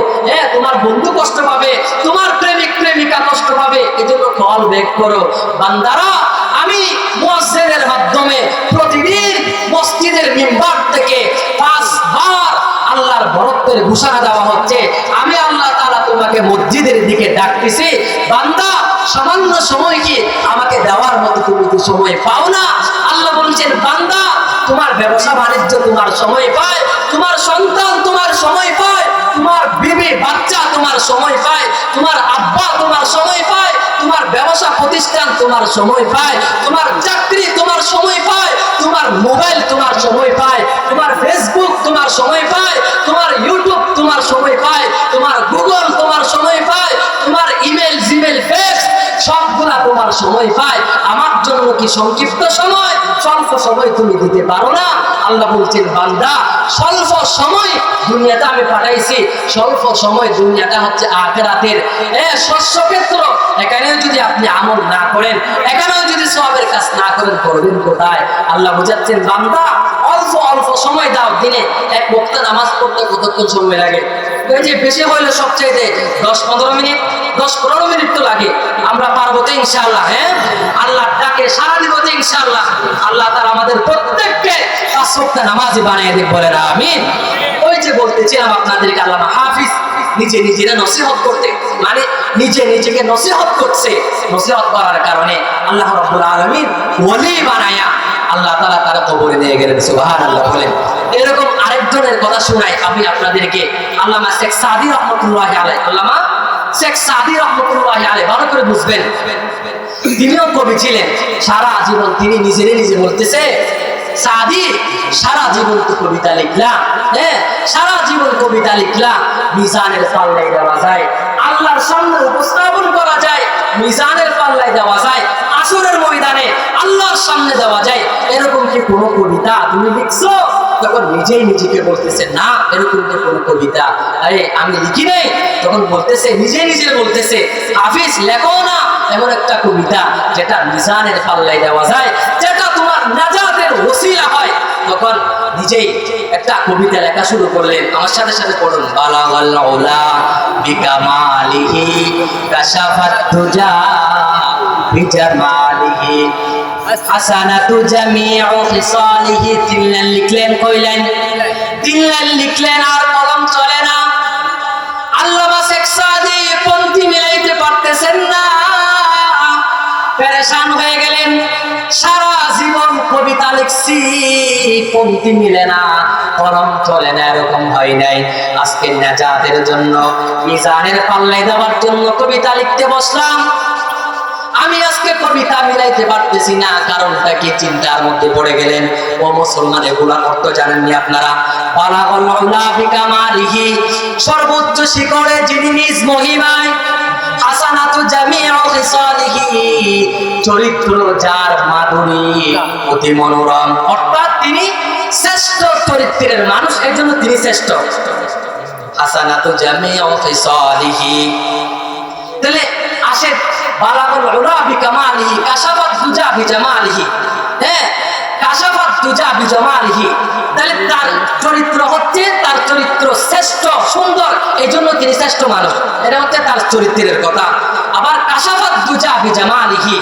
তোমার বন্ধু কষ্ট পাবে, তোমার প্রেমিক প্রেমিকা কষ্ট পাবে, এজন্য কল ব্যাক করো। বান্দারা, আমি মুয়াজ্জিনের মাধ্যমে প্রতিদিন মসজিদের মিম্বার থেকে 5 বার আল্লাহর বরকতের ঘোষণা দেওয়া হচ্ছে, আমি আল্লাহ তাআলা তোমাকে মসজিদের দিকে ডাকতেছি। বান্দা, সামান্য সময় কি আমাকে দেওয়ার মতো তুমি কি সময় পাও না? আল্লাহ বলছেন, বান্দা তোমার ব্যবসা বাণিজ্য তোমার সময় পায়, তোমার সন্তান তোমার সময় পায়, তোমার বিবি বাচ্চা তোমার সময় পায়, তোমার আব্বা তোমার সময় পায়, তোমার ব্যবসা প্রতিষ্ঠান তোমার সময় পায়, তোমার চাকরি তোমার সময় পায়, তোমার মোবাইল তোমার সময় পায়, তোমার ফেসবুক তোমার সময় পায়, তোমার ইউটিউব তোমার সময় পায়, তোমার গুগল তোমার সময় পায়, তোমার ইমেল জিমেল ফেক্স সবগুলা তোমার সময় পায়। আমার জন্য কি সংক্ষিপ্ত সময়, স্বল্প সময় তুমি দিতে পারো না? আল্লাহ বলছেন, বান্দা স্বল্প সময় দুনিয়াটা আমি পাঠাইছি, স্বল্প সময় দুনিয়াটা হচ্ছে আখিরাতের শস্য ক্ষেত্র। এখানেও যদি আপনি আমল না করেন, এখানেও যদি সওয়াবের কাজ না করেন, করবেন কোথায়? আল্লাহ বোঝাচ্ছেন, বান্দা অল্প অল্প সময় দাও। দিনে এক ওয়াক্ত নামাজ পড়তে কতক্ষণ সময় লাগে? ওই যে বেশি হইলে সবচেয়ে 10-15 মিনিট, 10-15 মিনিট তো লাগে। আমরা পারবো তো ইনশাআল্লাহ? আল্লাহ ডাকে সারা দিব তো ইনশাআল্লাহ? আল্লাহ তাআলা আমাদের প্রত্যেককে 5 ওয়াক্ত নামাজি বানিয়ে দিন, বলেন আমিন। ওই যে বলতেছিলাম আপনাদেরকে, আল্লামা হাফিজ নিজে নিজেরা নসিহত করতে, মানে নিজে নিজেকে নসিহত করছে। নসিহত করার কারণে আল্লাহ রাব্বুল আলামিন ওলি বানায়া আল্লাহ তাআলা তার কবরে নিয়ে গেলেন। সুবহানাল্লাহ বলেন। এরকম আরেকজনের কথা শোনাই আমি আপনাদেরকে। আল্লামা শেখ সাদী রাহমাতুল্লাহি আলাইহি, আল্লামা শেখ সাদী রাহমাতুল্লাহি আলাইহি, ভালো করে বুঝবেন, তিনিও কবি ছিলেন। সারা জীবন তিনি নিজে নিজে বলতেছে, সাদী সারা জীবন তো কবিতা লিখলাম, সারা জীবন কবিতা লিখলাম, মিজানের পাল্লায় দেওয়া যায়, আল্লাহর সামনে উপস্থাপন করা যায়, মিজানের পাল্লায় দেওয়া যায়, আসরের ময়দানে আল্লাহর সামনে দেওয়া যায়, এরকম কি কোনো কবিতা তুমি লিখছো? তখন নিজেই নিজেকে বলতেছে না, এরকম তো কোনো কবিতা আরে আমি লিখি নাই। তখন বলতেছে নিজে বলতেছে, হাফিজ লেখো না এমন একটা কবিতা যেটা মিজানের পাল্লায় দেওয়া যায়, যেটা তোমার নাজাতের ওসিলা হয়। তখন নিজেই একটা কবিতা লেখা শুরু করলেন। আমার সাথে সাথে পড়ুন, বালাগাল উলা বিকামালিহি কাশাফাত তুজা বিজামালিহি হাসানাতু জামিউ খিসালিহি। তিন লাইন লিখলেন, কইলেন 3 লাইন লিখলেন, আর কলম চলে না। আল্লামা শেখ সাদি পন্থী মিলাইতে পারতেছেন না, পেরেশান হয়ে গেলেন। সারা জীবন কবিতা লিখছি, পন্থী মিলে না, কলম চলে না, এরকম হয় নাই। আজকে নাজাতের জন্য, মিজানের পাল্লায় দেওয়ার জন্য কবিতা লিখতে বসলাম। আমি আজকে কবিতা মিলাইতে পারতেছি না, কারণটা কি? চিন্তার মধ্যে পড়ে গেলেন। ও মুসলমান, এগুলার অর্থ জানেননি আপনারা? বালাগাল উলা বিকামালিহি, সর্বোচ্চ শিখরে যিনি নিজ মহিমায়, হাসানাতু জামিউ খিসালিহি, চরিত্র যার মাধুরী অতি মনোরম, অর্থাৎ তিনি শ্রেষ্ঠ চরিত্রের মানুষ, এর জন্য তিনি শ্রেষ্ঠ। হাসানাতু জামিউ খিসালিহি, তাহলে আসে বালাগাল উলা বিকামালিহি কাশাফাত দুজা বিজামালিহি। হ্যাঁ, কাশাফাত দুজা বিজামালিহি, তাহলে তার চরিত্র হচ্ছে, তার চরিত্র শ্রেষ্ঠ সুন্দর, এই জন্য তিনি শ্রেষ্ঠ মানুষ, এটা হচ্ছে তার চরিত্রের কথা। আবার কাশাফাত দুজা বিজামালিহি,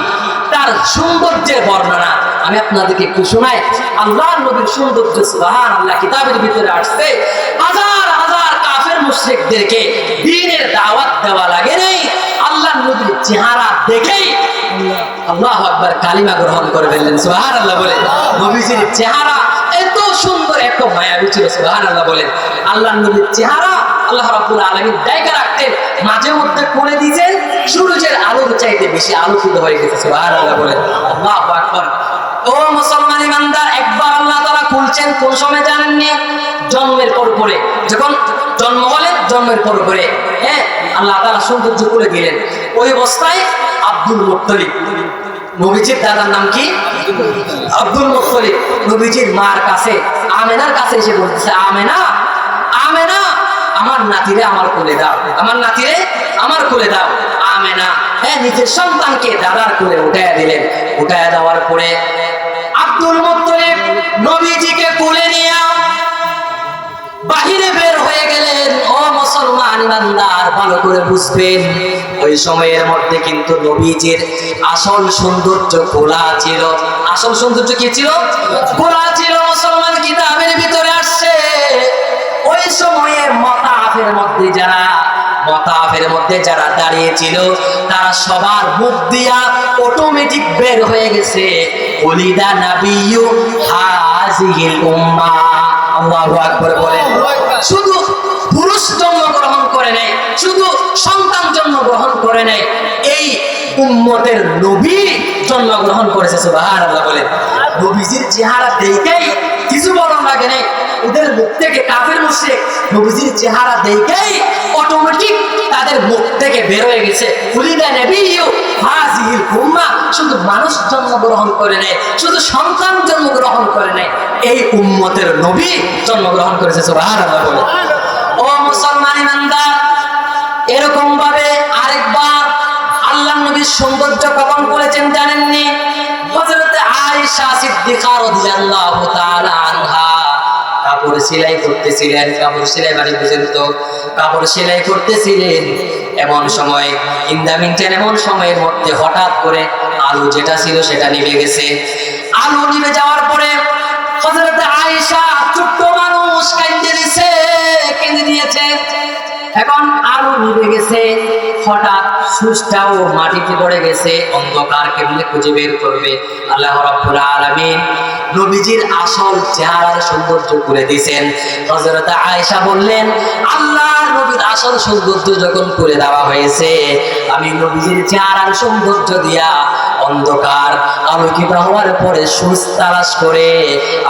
তার সৌন্দর্যের বর্ণনা। আমি আপনাদেরকে একটু শোনাই। আল্লাহর নবীর সৌন্দর্য সুবহানাল্লাহ কিতাবের ভিতরে আসছে। হাজার হাজার কাফের মুশরিকদেরকে দ্বীনের দাওয়াত দেওয়া লাগে নাই, আল্লাহর নবীর চেহারা দেখেই আল্লাহু আকবার কালিমা গ্রহণ করে ফেললেন। সুবহানাল্লাহ বলে। নবীজির চেহারা এত সুন্দর, এত মায়াবী ছিল। সুবহানাল্লাহ বলেন। আল্লাহর নবীর চেহারা আল্লাহ রাব্বুল আলামিন ডাইকা রাখতেন, মাঝে মধ্যে করে দিয়েছেন, সূর্যের আলোর চাইতে বেশি আলোকিত হয়ে গেছে। সুবহানাল্লাহ বলেন। আল্লাহু আকবার। ও মুসলমান ইমানদার, একবার আল্লাহ তাআলা খুলছেন কোন সময় জানেননি? জন্মের পরে, যখন জন্ম হলেন, জন্মের পরে হ্যাঁ আল্লাহ তাআলা সৌন্দর্য করে দিলেন। ওই অবস্থায় আব্দুল মুত্তালিব, নবীজির দাদার নাম কি? আব্দুল মুত্তালিব, নবীজির মার কাছে, আমেনার কাছে এসে বলতেছে, আমেনা, আমেনা, আমার নাতিরে আমার কোলে দাও, আমার নাতিরে আমার কোলে দাও। আমেনা হ্যাঁ নিজের সন্তানকে দাদার কোলে উঠাইয়া দিলেন। উঠাইয়া দেওয়ার পরে আব্দুল মুত্তালিব নবীজিকে কোলে নিয়ে বাহিরে বের হয়ে গেলেন। ও মুসলমান ইমানদার, ভালো করে বুঝবেন, ওই সময়ের মধ্যে কিন্তু নবীজির আসল সৌন্দর্য খোলা ছিল। আসল সৌন্দর্য কি ছিল? খোলা ছিল। মুসলমান কিতাবের ভিতরে আসছে, ওই সময়ে মতাফের মধ্যে যারা দাঁড়িয়েছিল, তারা সবার মুখ দিয়া অটোমেটিক বের হয়ে গেছে, ওলিদা নাবিয়্যু হাযিহিল উম্মাহ। আল্লাহু আকবার বলেন। শুধু পুরুষ জন্মগ্রহণ করে নাই, শুধু সন্তান জন্মগ্রহণ করে নাই, এই উম্মতের নবী জন্মগ্রহণ করেছে। সুবহানাল্লাহ বলেন। নবীজির চেহারা দেখেই কিছু বলা লাগে নাই, ওদের মুখ থেকে কাফের মুশরিক নবীজির চেহারা দেখেই অটোমেটিক তাদের মুখ থেকে বের হয়ে গেছে, ওলিদা নাবিয়্যু হাযিহিল উম্মাহ। শুধু মানুষ জন্মগ্রহণ করে নাই, শুধু সন্তান জন্মগ্রহণ করে নাই, এই উম্মতের নবী জন্মগ্রহণ করেছে। সুবহানাল্লাহ বলে। ও মুসলমান ইমানদার, এরকম ভাবে আরেকবার আল্লাহর নবীর সৌন্দর্য কখন করেছেন জানেননি? হযরত আয়েশা সিদ্দিকা রাদিয়াল্লাহু তাআলা আনহা কাপড় সেলাই করতেছিলেন, কাপড় সেলাই বাড়ি পর্যন্ত কাপড় সেলাই করতেছিলেন। এমন সময় এমন সময়ের মধ্যে হঠাৎ করে আলো যেটা ছিল সেটা নিভে গেছে। আলো নিভে যাওয়ার পরে হযরত আয়েশা, ছোট্ট মানুষ, কেঁদে দিয়েছে। এখন আলো নিভে গেছে, হঠাৎ সুচটাও মাটিতে পড়ে গেছে, অন্ধকার কেমনে খুঁজে বের করবে? আল্লাহ রাব্বুল আলামিন নবীজির আসল চেহারার সৌন্দর্য করে দিয়েছেন। হযরত আয়েশা বললেন, আল্লাহ নবীর আসল সৌন্দর্য যখন করে দেওয়া হয়েছে, আমি নবীজির চেহারার সৌন্দর্য দিয়া অন্ধকার আলোকিত হওয়ার পরে সুচ তালাশ করে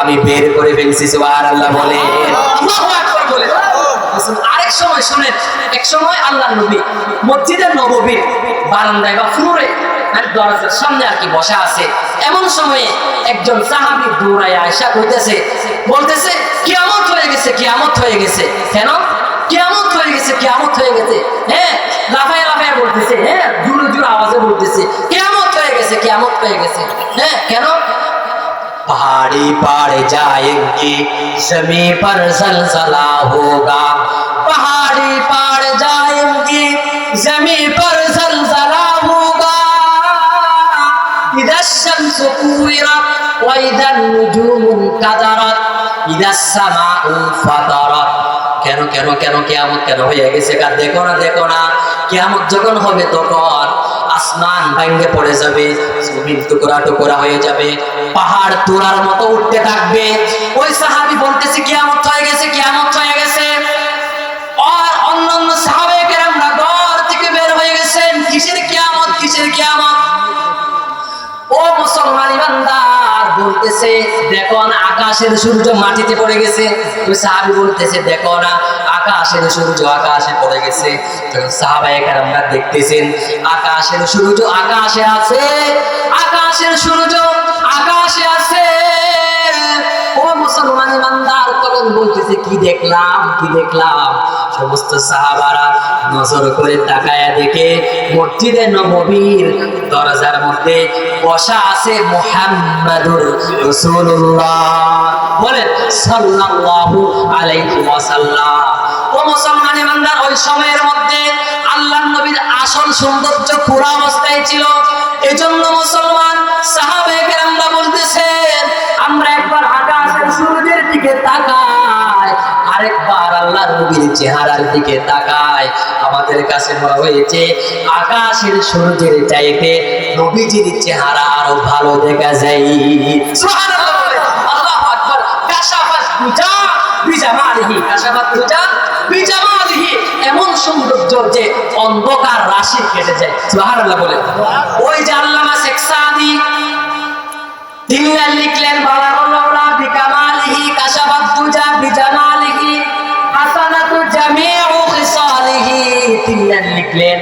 আমি বের করে ফেলছি। সুবহানাল্লাহ বলে। আল্লাহু আকবার বলে। আরেক সময় শুনেন, এক সময় আল্লাহর নবী মসজিদে নববীর বারান্দায় বা ফ্লোরে দরজার সামনে আর কি বসা আছে। এমন সময়ে একজন সাহাবী দৌড়ায় আয়েশা কইতেছে, বলতেছে কিয়ামত হয়ে গেছে, কিয়ামত হয়ে গেছে। কেন? কিয়ামত হয়ে গেছে, কিয়ামত হয়ে গেছে। হ্যাঁ, লাফায় লাফায় বলতেছে, হ্যাঁ জোরে জোরে আওয়াজে বলতেছে কিয়ামত হয়ে গেছে, কিয়ামত হয়ে গেছে। হ্যাঁ, কেন? पहाड़ी पार जाएंगे जमी पर जलजला होगा, पहाड़ी पार जाएंगे जमी पर जलजला होगा, इधर शम्स कुविरत व इधर नुजूम कदरत इधर समाउ फतरत। কেন কেন কেন কিয়ামত কেন হয়ে গেছে? কার দেখো না, দেখো না, কিয়ামত যখন হবে তখন আসমান ভেঙে পড়ে যাবে, জমিন টুকরা টুকরা হয়ে যাবে, পাহাড় তোড়ার মতো উঠতে থাকবে। ওই সাহাবী বলতেছে কিয়ামত হয়ে গেছে, কিয়ামত হয়ে গেছে। আর অন্যান্য সাহাবায়ে কেরামরা ঘর থেকে বের হয়ে গেছেন, কিসের কিয়ামত, কিসের কিয়ামত? ও মুসলমান ইমানদার বলতেছে দেখো না আকাশের সূর্য মাটিতে পড়ে গেছে। ওই সাহাবী বলতেছে দেখো না আকাশের সূর্য আকাশে পড়ে গেছে। সাহাবায়ে কেরামরা দেখতেছেন আকাশের সূর্য আকাশে আছে, আকাশের সূর্য আকাশে আছে। ও মুসলমান ইমানদার তখন বলতেছে কি দেখলাম, কি দেখলাম? সমস্ত সাহাবারা নজর করে তাকায়া দেখে মসজিদে নববীর দরজার মধ্যে বসা আছে মুহাম্মাদুর রাসূলুল্লাহ, বলেন সাল্লাল্লাহু আলাইহি ওয়াসাল্লাম। ও মুসলমান ইমানদার ওই সময়ের মধ্যে আল্লাহর নবীর আসল সৌন্দর্য পুরা অবস্থায় ছিল। এজন্য মুসলমান সাহাবায়ে কেরামরা বলতেছেন আমরা একবার আকাশের সূর্যের দিকে তাকাই, আরেকবার আল্লাহর নবীর চেহারার দিকে তাকাই, আমাদের কাছে মনে হয়েছে আকাশের সূর্যের চাইতে নবীজির চেহারা আরো ভালো দেখা যায়। সুবহানাল্লাহ, আল্লাহু আকবার। কাশাফাত তুজা বিজামালিহি, কাশাফাত তুজা বিজামালিহি, এমন সৌন্দর্য যে অন্ধকার রাশি কেটে যায়। সুবহানাল্লাহ বলে। ওই যে আল্লামা শেখ সাদি তিনি লিখলেন বালাগুল্লাহ বিকামালিহি কাশাফাত তুজা বিজামালিহি হাসানাতু জামিউ খিসালিহি, তিনি লিখলেন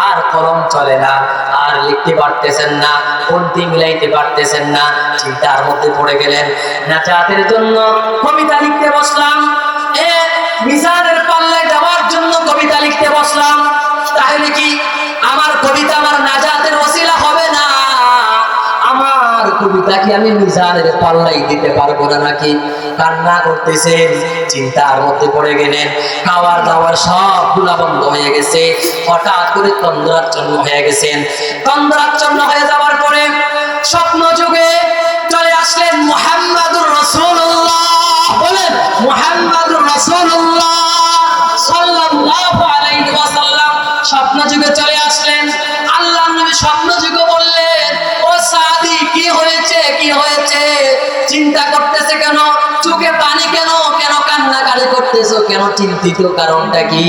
আর কলম চলে না, আর লিখতে পারতেছেন না, পন্থী মিলাইতে পারতেছেন না, চিন্তার মধ্যে পড়ে গেলেন। নাজাতের জন্য কবিতা লিখতে বসলাম, মিজানের পাল্লায় যাওয়ার জন্য কবিতা লিখতে বসলাম, তাহলে কি আমার কবিতা আমার নাজাতের ওসিলা হবে না? আমার কবিতা কি আমি মিজানের পাল্লাই দিতে পারবো না নাকি? কান্না করতেছেন, চিন্তার মধ্যে পড়ে গেলেন। খাওয়ার দাওয়ার সবগুলা বন্ধ হয়ে গেছে। হঠাৎ করে তন্দ্রাচ্ছন্ন হয়ে গেছেন। তন্দ্রাচ্ছন্ন হয়ে যাওয়ার পরে স্বপ্ন যুগে চলে আসলেন মুহাম্মাদুর রাসূলুল্লাহ, বলেন মুহাম্মাদুর রাসূলুল্লাহ সাল্লাল্লাহু আলাইহি ওয়াসাল্লাম স্বপ্ন যুগে চলে আসলেন। আল্লাহর নবী স্বপ্ন যুগে বললেন ও সাদি কি হয়েছে, কি হয়েছে? চিন্তা করতেছে কেন? চোখে পানি কেন? কেন কান্নাকাটি করতেছো? কেন চিন্তিত? কারণটা কি?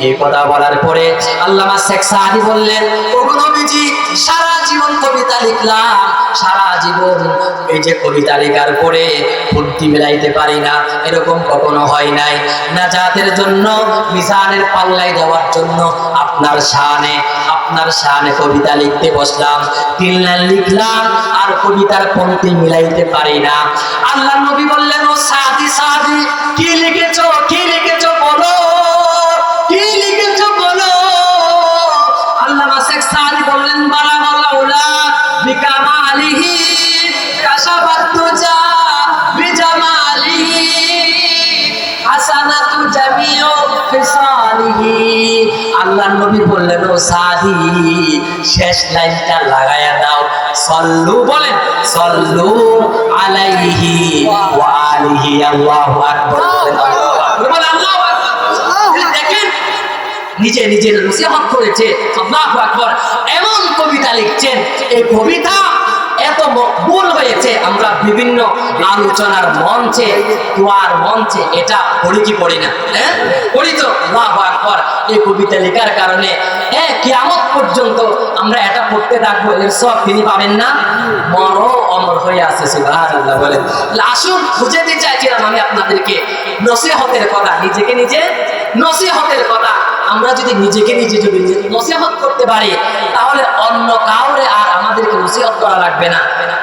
এই কথা বলার পরে আল্লামা শেখ সাদি বললেন ও নবীজি সারা জীবন কবিতা লিখলাম, সারা জীবন এই যে কবিতা লেখার পরে পন্থী মিলাইতে পারি না, এরকম কখনো হয় নাই। নাজাতের জন্য মিজানের পাল্লায় যাওয়ার জন্য আপনার শানে কবিতা লিখতে বসলাম, 3 লাইন লিখলাম আর কবিতার পন্থী মিলাইতে পারি না। আল্লাহর নবী বললেন ও সাদি সাদি কি লিখেছো, কি লিখেছো বলো, কি লিখেছো বলো? আল্লামা শেখ সাদি বললেন বালাগুল্লাহ বিকামালিহি কাশাফাত তুজা বিজামালিহি হাসানাতু জামিউ খিসালিহি। আল্লাহর নবী বললেন ও সাদি শেষ লাইনটা লাগায়া দাও, সল্লু, বলেন সল্লু আলাইহি ওয়া আলিহি। আল্লাহু আকবার, বলেন আল্লাহু আকবার। দেখেন নিজে নিজের নসিহত করেছে, আল্লাহু আকবার। এমন কবিতা লিখছেন, এই কবিতা এত মকবুল হয়েছে। আমরা বিভিন্ন আলোচনার মঞ্চে, দোয়ার মঞ্চে এটা পড়ি কি পড়ি না? হ্যাঁ পড়ি তো। আল্লাহু আকবার। এই কবিতা লেখার কারণে কিয়ামত পর্যন্ত আমরা এটা পড়তে থাকবো, এর সব তিনি পাবেন না। মরো অমর হয়ে আছে। সুবহানাল্লাহ বলেন। আসুন বুঝাতে চাইছিলাম আমি আপনাদেরকে নসিহতের কথা, নিজেকে নিজে নসিহতের কথা। আমরা যদি নিজেকে নিজে যদি নসিহত করতে পারি তাহলে অন্য কাউরে আর আমাদেরকে নসিহত করা লাগবে না।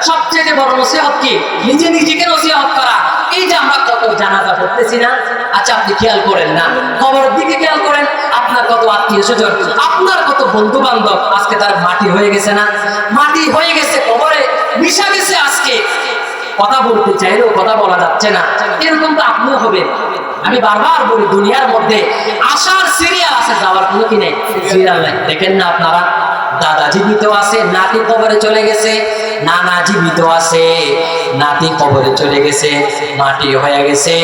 সবচেয়ে বড় নসিহত কি? নিজে নিজেকে নসিহত করা। এই যে আমরা কত জানাজা পড়তেছি না, আচ্ছা আপনি খেয়াল করেন না, কবরের দিকে খেয়াল করেন, আপনার কত আত্মীয় স্বজন, আপনার কত বন্ধু বান্ধব আজকে তার মাটি হয়ে গেছে না, মাটি হয়ে গেছে, কবরে মিশা গেছে। আজকে কথা বলতে চাইলেও কথা বলা যাচ্ছে না। এরকম তো আপনিও হবেন। আমি বারবার বলি, দুনিয়ার মধ্যে আসার সিরিয়াল আছে, যাওয়ার কোনো কি নেই, সিরিয়াল নাই। দেখেন না আপনারা, দাদা জীবিত আছে, নাতি কবরে চলে গেছে, নানা জীবিত আছে, নাতি কবরে চলে গেছে, মাটি হয়ে গেছে।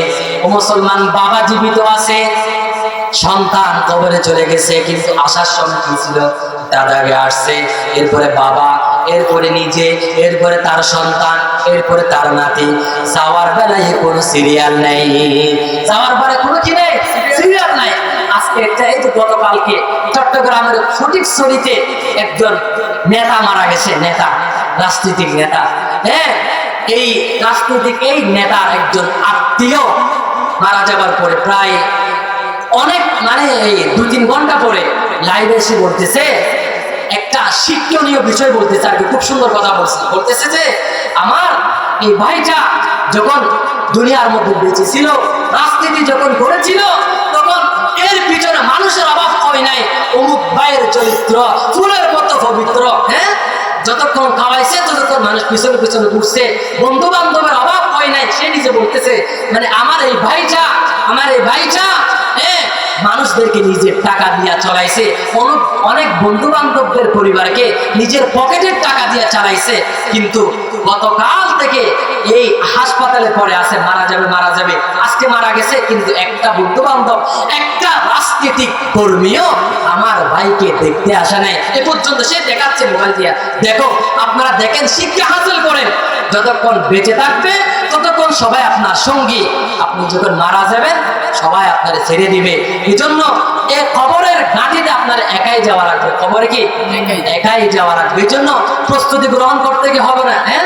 ও মুসলমান, বাবা জীবিত আছে, সন্তান কবরে চলে গেছে, কিন্তু আসার সময় কি ছিল? দাদাকে আসছে, এরপরে বাবা, এরপরে নিজে, এরপরে তার সন্তান, এরপরে তার নাতি। যাওয়ার বেলায় কোনো সিরিয়াল নেই, যাওয়ার পরে কোনো কি নেই, সিরিয়াল নাই। আজকে একটা, এই যে গতকালকে চট্টগ্রামের ফটিকছড়িতে একজন নেতা মারা গেছে, নেতা, রাজনৈতিক নেতা। হ্যাঁ, এই রাজনৈতিক এই নেতার একজন আত্মীয় মারা যাবার পরে প্রায় অনেক, মানে এই 2-3 ঘন্টা পরে লাইভে এসে বলতেছে একটা শিক্ষণীয় বিষয় বলতেছে, আর কি খুব সুন্দর কথা বলতেছে যে আমার এই ভাইটা যখন দুনিয়ার মধ্যে বেঁচে ছিল, রাজনীতি যখন করেছিল, তখন এর পিছনে মানুষের অভাব হয় নাই। অমুক ভাইয়ের চরিত্র ফুলের মতো পবিত্র। হ্যাঁ, যতক্ষণ খাওয়াইছে ততক্ষণ মানুষ পিছনে পিছনে ঘুরছে, বন্ধু বান্ধবের অভাব হয় নাই। সে নিজে বলতেছে, মানে আমার এই ভাইটা মানুষদেরকে নিজের টাকা দিয়া চলাইছে, অনেক বন্ধু বান্ধবদের পরিবারকে নিজের পকেটের টাকা দিয়া চালাইছে। কিন্তু গতকাল থেকে এই হাসপাতালে পড়ে আছে, মারা যাবে, আজকে মারা গেছে। কিন্তু একটা বন্ধু বান্ধব, একটা রাজনৈতিক কর্মীও আমার ভাইকে দেখতে আসে নাই এ পর্যন্ত। সে দেখাচ্ছে মোবাইল দিয়া, দেখো, আপনারা দেখেন, শিক্ষা হাসিল করেন। যতক্ষণ বেঁচে থাকবে ততক্ষণ সবাই আপনার সঙ্গী, আপনি যখন মারা যাবেন সবাই আপনারে ছেড়ে দিবে। এই জন্য এই কবরের ঘাটিতে আপনার একাই যাওয়া লাগবে, কবরে কি একাই যাওয়া লাগবে। এই জন্য প্রস্তুতি গ্রহণ করতে কি হবে না? হ্যাঁ,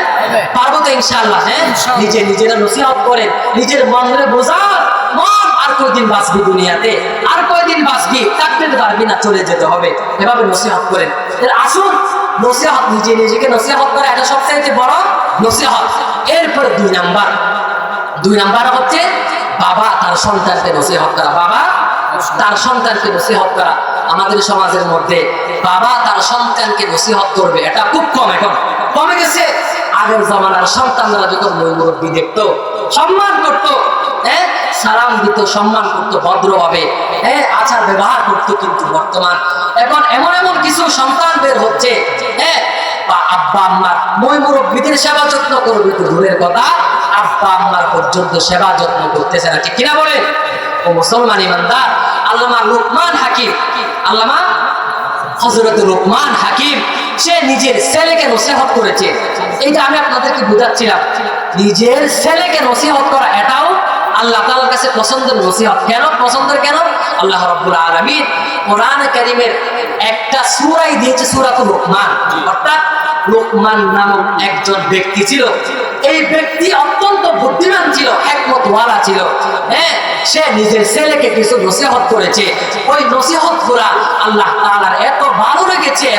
পারবো তো ইনশাআল্লাহ। হ্যাঁ, নিজেরা নসিহত করেন, নিজের মনে বোঝান, মন আর কয়দিন বাঁচবি দুনিয়াতে, আর কয়দিন বাঁচবি, থাকতে পারবি না, চলে যেতে হবে। এভাবে নসিহত করেন। আসুন নসিহত, নিজেকে নসিহত করা, এটা সবচেয়ে বড় নসিহত। এরপরে 2 নাম্বার হচ্ছে বাবা তার সন্তানকে নসিহত করা। বাবা তার সন্তানকে নসিহত করা। আমাদের সমাজের মধ্যে বাবা তার সন্তানকে নসিহত করবে এটা খুব কম, এখন কমে গেছে। আগের জামানার সন্তানরা যখন মুরব্বী দেখতো, সম্মান করতো, হ্যাঁ, সালাম দিত, সম্মান করতো ভদ্রভাবে, হ্যাঁ, আচার ব্যবহার করতো। কিন্তু বর্তমান এখন এমন কিছু সন্তান বের হচ্ছে, হ্যাঁ, আব্বা আম্মার মুরব্বীদের সেবা যত্ন করবে তো দূরের কথা, আব্বা আম্মার পর্যন্ত সেবা যত্ন করতেছে না। ঠিক কিনা বলে? ও মুসলমান ইমানদার, আল্লামা লুকমান হাকিম, আল্লামা হযরত লুকমান হাকিম, সে নিজের ছেলেকে নসিহত করেছে। এইটা আমি আপনাদেরকে বুঝাচ্ছিলাম, নিজের ছেলেকে নসিহত করা এটাও আল্লাহ তাআলার কাছে পছন্দের নসিহত। কেন পছন্দের? কেন? আল্লাহ রাব্বুল আলামিন কোরআনে কারীমের একটা সূরাই দিয়েছে, সূরাতুল লুকমান। অর্থাৎ লুকমান নামক একজন ব্যক্তি ছিল, এই ব্যক্তি অত্যন্ত বুদ্ধিমান ছিল, হিকমতওয়ালা ছিল। হ্যাঁ, সে নিজের ছেলেকে কিছু নসিহত করেছে। ওই নসিহত করা আল্লাহ তাআলার এত ভালো লেগেছে,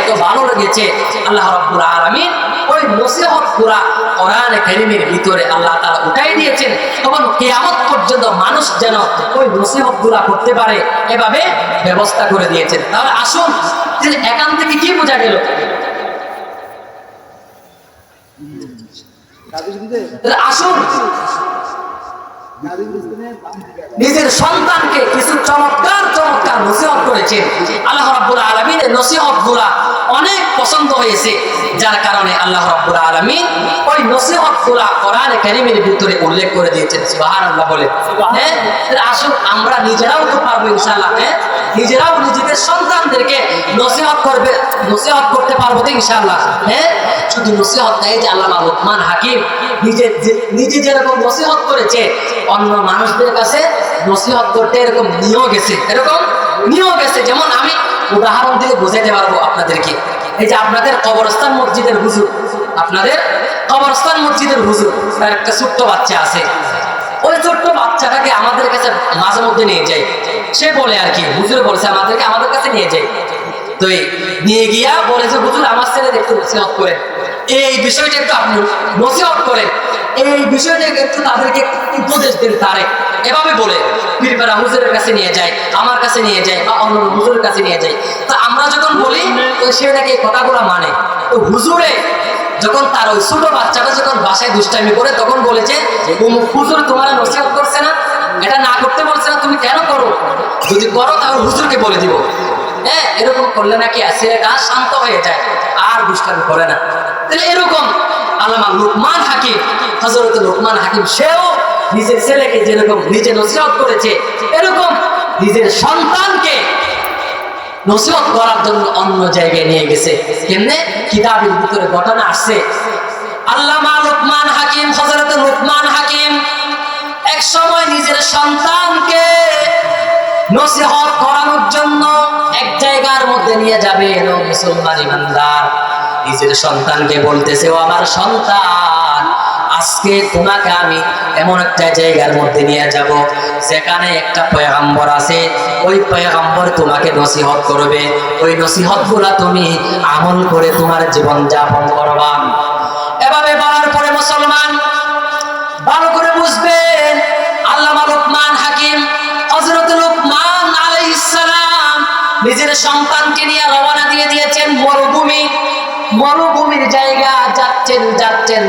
আল্লাহ রাব্বুল আলামিন ওই নসিহত করা কোরআনে কারীমের ভিতরে আল্লাহ তাআলা উঠাই দিয়েছেন। তখন কিয়ামত পর্যন্ত মানুষ যেন ওই নসিহত গুলা করতে পারে, এভাবে ব্যবস্থা করে দিয়েছেন। তাহলে আসুন, এখান থেকে কি বোঝা গেল? আসুন নিজের সন্তানকে কিছু চমৎকার নসিহত করেছেন আল্লাহ রাব্বুল আলামিন। নসিহত গুলা অনেক পছন্দ হয়েছে, যার কারণে আল্লাহ রাব্বুল আলামিন ওই নসিহত গুলা কোরআনে কারীমের ভিতরে উল্লেখ করে দিয়েছেন। সুবহানাল্লাহ বলে। হ্যাঁ, আসুন আমরা নিজেরাও তো পারবো ইনশাআল্লাহ। হ্যাঁ, নিজেরাও নিজেদের সন্তানদেরকে নসিহত করতে পারবো তো ইনশাআল্লাহ। হ্যাঁ, শুধু নসিহত নেই যে আল্লামা লুকমান হাকিম নিজে যেরকম নসিহত করেছে, অন্য মানুষদের কাছে নসিহত করতে এরকম নিয়েও গেছে। যেমন আমি উদাহরণ দিয়ে বোঝাতে পারবো আপনাদেরকে। এই যে আপনাদের কবরস্থান মসজিদের হুজুর, আপনাদের কবরস্থান মসজিদের হুজুর, তার একটা ছোট্ট বাচ্চা আছে। ওই ছোট্ট বাচ্চাটাকে আমাদের কাছে মাঝে মধ্যে নিয়ে যায়। সে বলে আর কি, হুজুর বলছে আমাদের কাছে নিয়ে যায়। তো নিয়ে গিয়া বলে যে হুজুর আমার ছেলে একটু নসিহত করেন, এই বিষয়টা একটু আপনি নসিহত করেন, এই বিষয়টা একটু তাদেরকে উপদেশ দেন। তারে এভাবে বলে পীরপাড়া হুজুরের কাছে নিয়ে যায়, আমার কাছে নিয়ে যায়, বা অন্য হুজুরের কাছে নিয়ে যায়। তা আমরা যখন বলি সে নাকি কথাগুলো মানে। তো হুজুরে যখন তার ওই ছোট বাচ্চাটা যখন বাসায় দুষ্টামি করে, তখন বলেছে হুজুর তোমার নসিহত করছে না, এটা না করতে বলছে না, তুমি কেন করো? যদি করো তাহলে হুজুরকে বলে দিব। হ্যাঁ, এরকম করলে নাকি ছেলেটা শান্ত হয়ে যায়, আর দুষ্টামি করে না। তাহলে এরকম আল্লামা লুকমান হাকিম, হযরত লুকমান হাকিম, সেও নিজের ছেলেকে যেরকম নিজে নসিহত করেছে, এরকম নিজের সন্তানকে নসিহত করার জন্য অন্য জায়গায় নিয়ে গেছে। কেমনে? কিতাবের ভিতরে ঘটনা আসছে। আল্লামা লুকমান হাকিম, হযরত লুকমান হাকিম এক সময় নিজের সন্তানকে নসিহত করানোর জন্য এক জায়গার মধ্যে নিয়ে যাবে। মুসলমান ইমানদার নিজের সন্তানকে বলতেছে, ও আমার সন্তান, আজকে তোমাকে আমি এমন একটা জায়গার মধ্যে নিয়ে যাব যেখানে একটা পয়গম্বর আছে। ওই পয়গম্বর তোমাকে নসিহত করবে, ওই নসিহতগুলা তুমি আমল করে তোমার জীবন যাপন করবা। এভাবে বলার পরে মুসলমান ভালো করে বুঝবেন, আল্লামা লুকমান হাকিম, হযরত লুকমান আলাইহিস সালাম নিজের সন্তানকে নিয়ে রওনা দিয়ে দিয়েছেন মরুভূমির জায়গা। যাচ্ছেন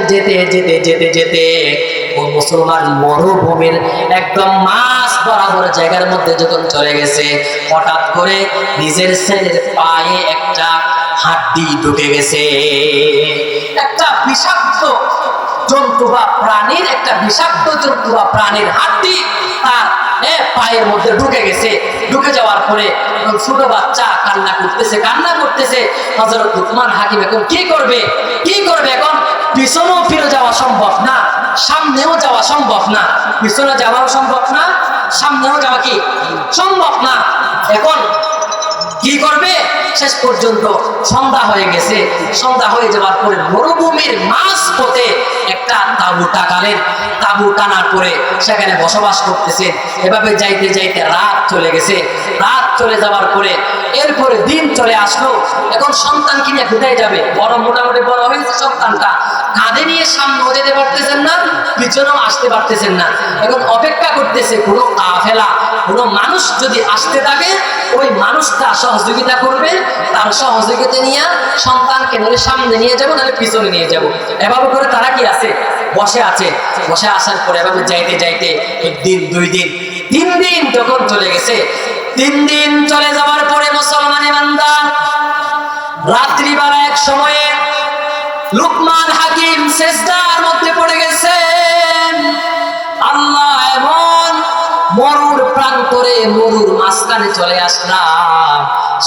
যেতে ও মুসলমান মরুভূমির একদম মাঝ বরাবর জায়গার মধ্যে যখন চলে গেছে, হঠাৎ করে নিজের ছেলের পায়ে একটা হাড্ডি ঢুকে গেছে। একটা বিষাক্ত জন্তু বা প্রাণীর, একটা বিষাক্ত জন্তু বা প্রাণীর হাড্ডি তার পায়ের মধ্যে ঢুকে গেছে। ঢুকে যাওয়ার পরে ছোট বাচ্চা কান্না করতেছে। হযরত লুকমান হাকিম এখন কি করবে? এখন পিছনেও ফিরে যাওয়া সম্ভব না, সামনেও যাওয়া সম্ভব না। পিছনে যাওয়াও সম্ভব না, সামনেও যাওয়া কি সম্ভব না। এখন কি করবে? শেষ পর্যন্ত সন্ধ্যা হয়ে গেছে। সন্ধ্যা হয়ে যাওয়ার পরে মরুভূমির মাঝ পথে একটা তাঁবু টানার পরে সেখানে বসবাস করতেছে। এভাবে যাইতে রাত চলে গেছে। রাত চলে যাওয়ার পরে এরপরে দিন চলে আসলো। এখন সন্তানকে নিয়ে কোথায় যাবে? মোটামুটি বড় হয়েছে সন্তানটা, কাঁধে নিয়ে সামনেও যেতে পারতেছেন না, পিছনেও আসতে পারতেছেন না। এখন অপেক্ষা করতেছে কোনো কাফেলা, কোনো মানুষ যদি আসতে থাকে, ওই মানুষটা সহযোগিতা করবে, তার সহযোগিতা নিয়ে সন্তানকে নইলে সামনে নিয়ে যাবো, নাহলে পিছনে নিয়ে যাব। এভাবে করে তারা কি আছে? বসে আসার পরে এভাবে যাইতে একদিন, 2 দিন, 3 দিন যখন চলে গেছে, 3 দিন চলে যাওয়ার পরে মুসলমান ইমানদার রাত্রিবেলা এক সময়ে লুকমান হাকিম সিজদার মধ্যে পড়ে গেছেন। আল্লাহ, এমন মরুর প্রান্তরে, মরুর মাঝখানে চলে আসলাম,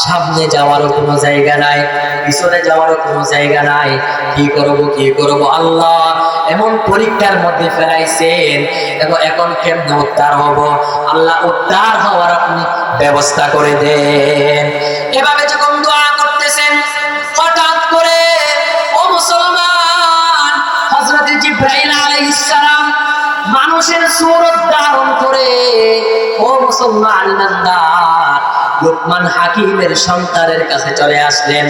সামনে যাওয়ারও কোনো জায়গা নাই, পিছনে যাওয়ারও কোনো জায়গা নাই। কি করব আল্লাহ, এমন পরীক্ষার মধ্যে ফেলাইছেন, এখন কেমনে উদ্ধার হব? আল্লাহ, উদ্ধার হওয়ার আপনি ব্যবস্থা করে দেন। এভাবে যখন দোয়া করতেছেন, হঠাৎ করে ও মুসলমান, হযরত জিবরাইল আলাইহিস সালাম মানুষের সূরত ধারণ করে ও মুসলমান ইমানদার লুকমান হাকিমের সন্তানের কাছে চলে আসলেন।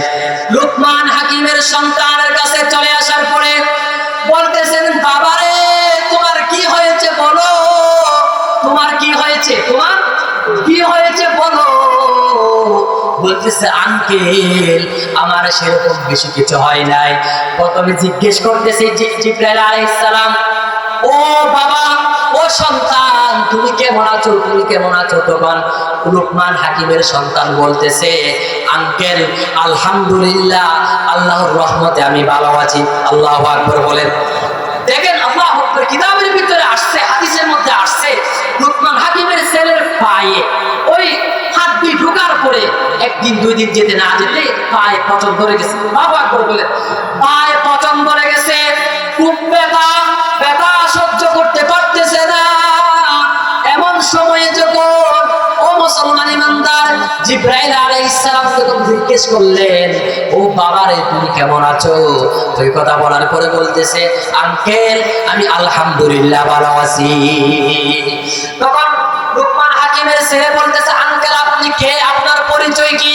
লুকমান হাকিমের সন্তানের কাছে চলে আসার পরে বলতেছেন, বাবারে, তোমার কি হয়েছে বলো, তোমার কি হয়েছে বলো। বলতেছে, আঙ্কেল, আমার সেরকম বেশি কিছু হয় নাই। প্রথমে জিজ্ঞেস করতেছে জিবরাইল আলাইহিস সালাম, ও বাবা, ও সন্তান, তুমি কেমন আছো? তখন লুকমান হাকিমের সন্তান বলতেছে, আঙ্কেল, আলহামদুলিল্লাহ, আল্লাহর রহমতে আমি ভালো আছি। আল্লাহু আকবার বলেন। দেখেন, আল্লাহু আকবার, কিতাবের ভিতরে আসছে, হাদিসের মধ্যে আসছে, লুকমান হাকিমের ছেলের পায়ে ওই হাড্ডি ঢোকার পরে 1 দিন 2 দিন যেতে না যেতে পায়ে পচন ধরে গেছে। আল্লাহু আকবার বলেন। পায়ে পচন ধরে গেছে, খুব ব্যথা সহ্য করতে পারতেছে না। এমন সময়ে যখন ও মুসলমান ইমানদার জিবরাইল আলাইহিস আলাইহিস সালাম যখন জিজ্ঞেস করলেন, ও বাবারে তুমি কেমন আছো, তো এই কথা বলার পরে বলতেছে, আঙ্কেল আমি আলহামদুলিল্লাহ ভালো আছি। তখন লুকমান হাকিমের ছেলে বলতেছে, আঙ্কেল আপনি কে, আপনার পরিচয় কি?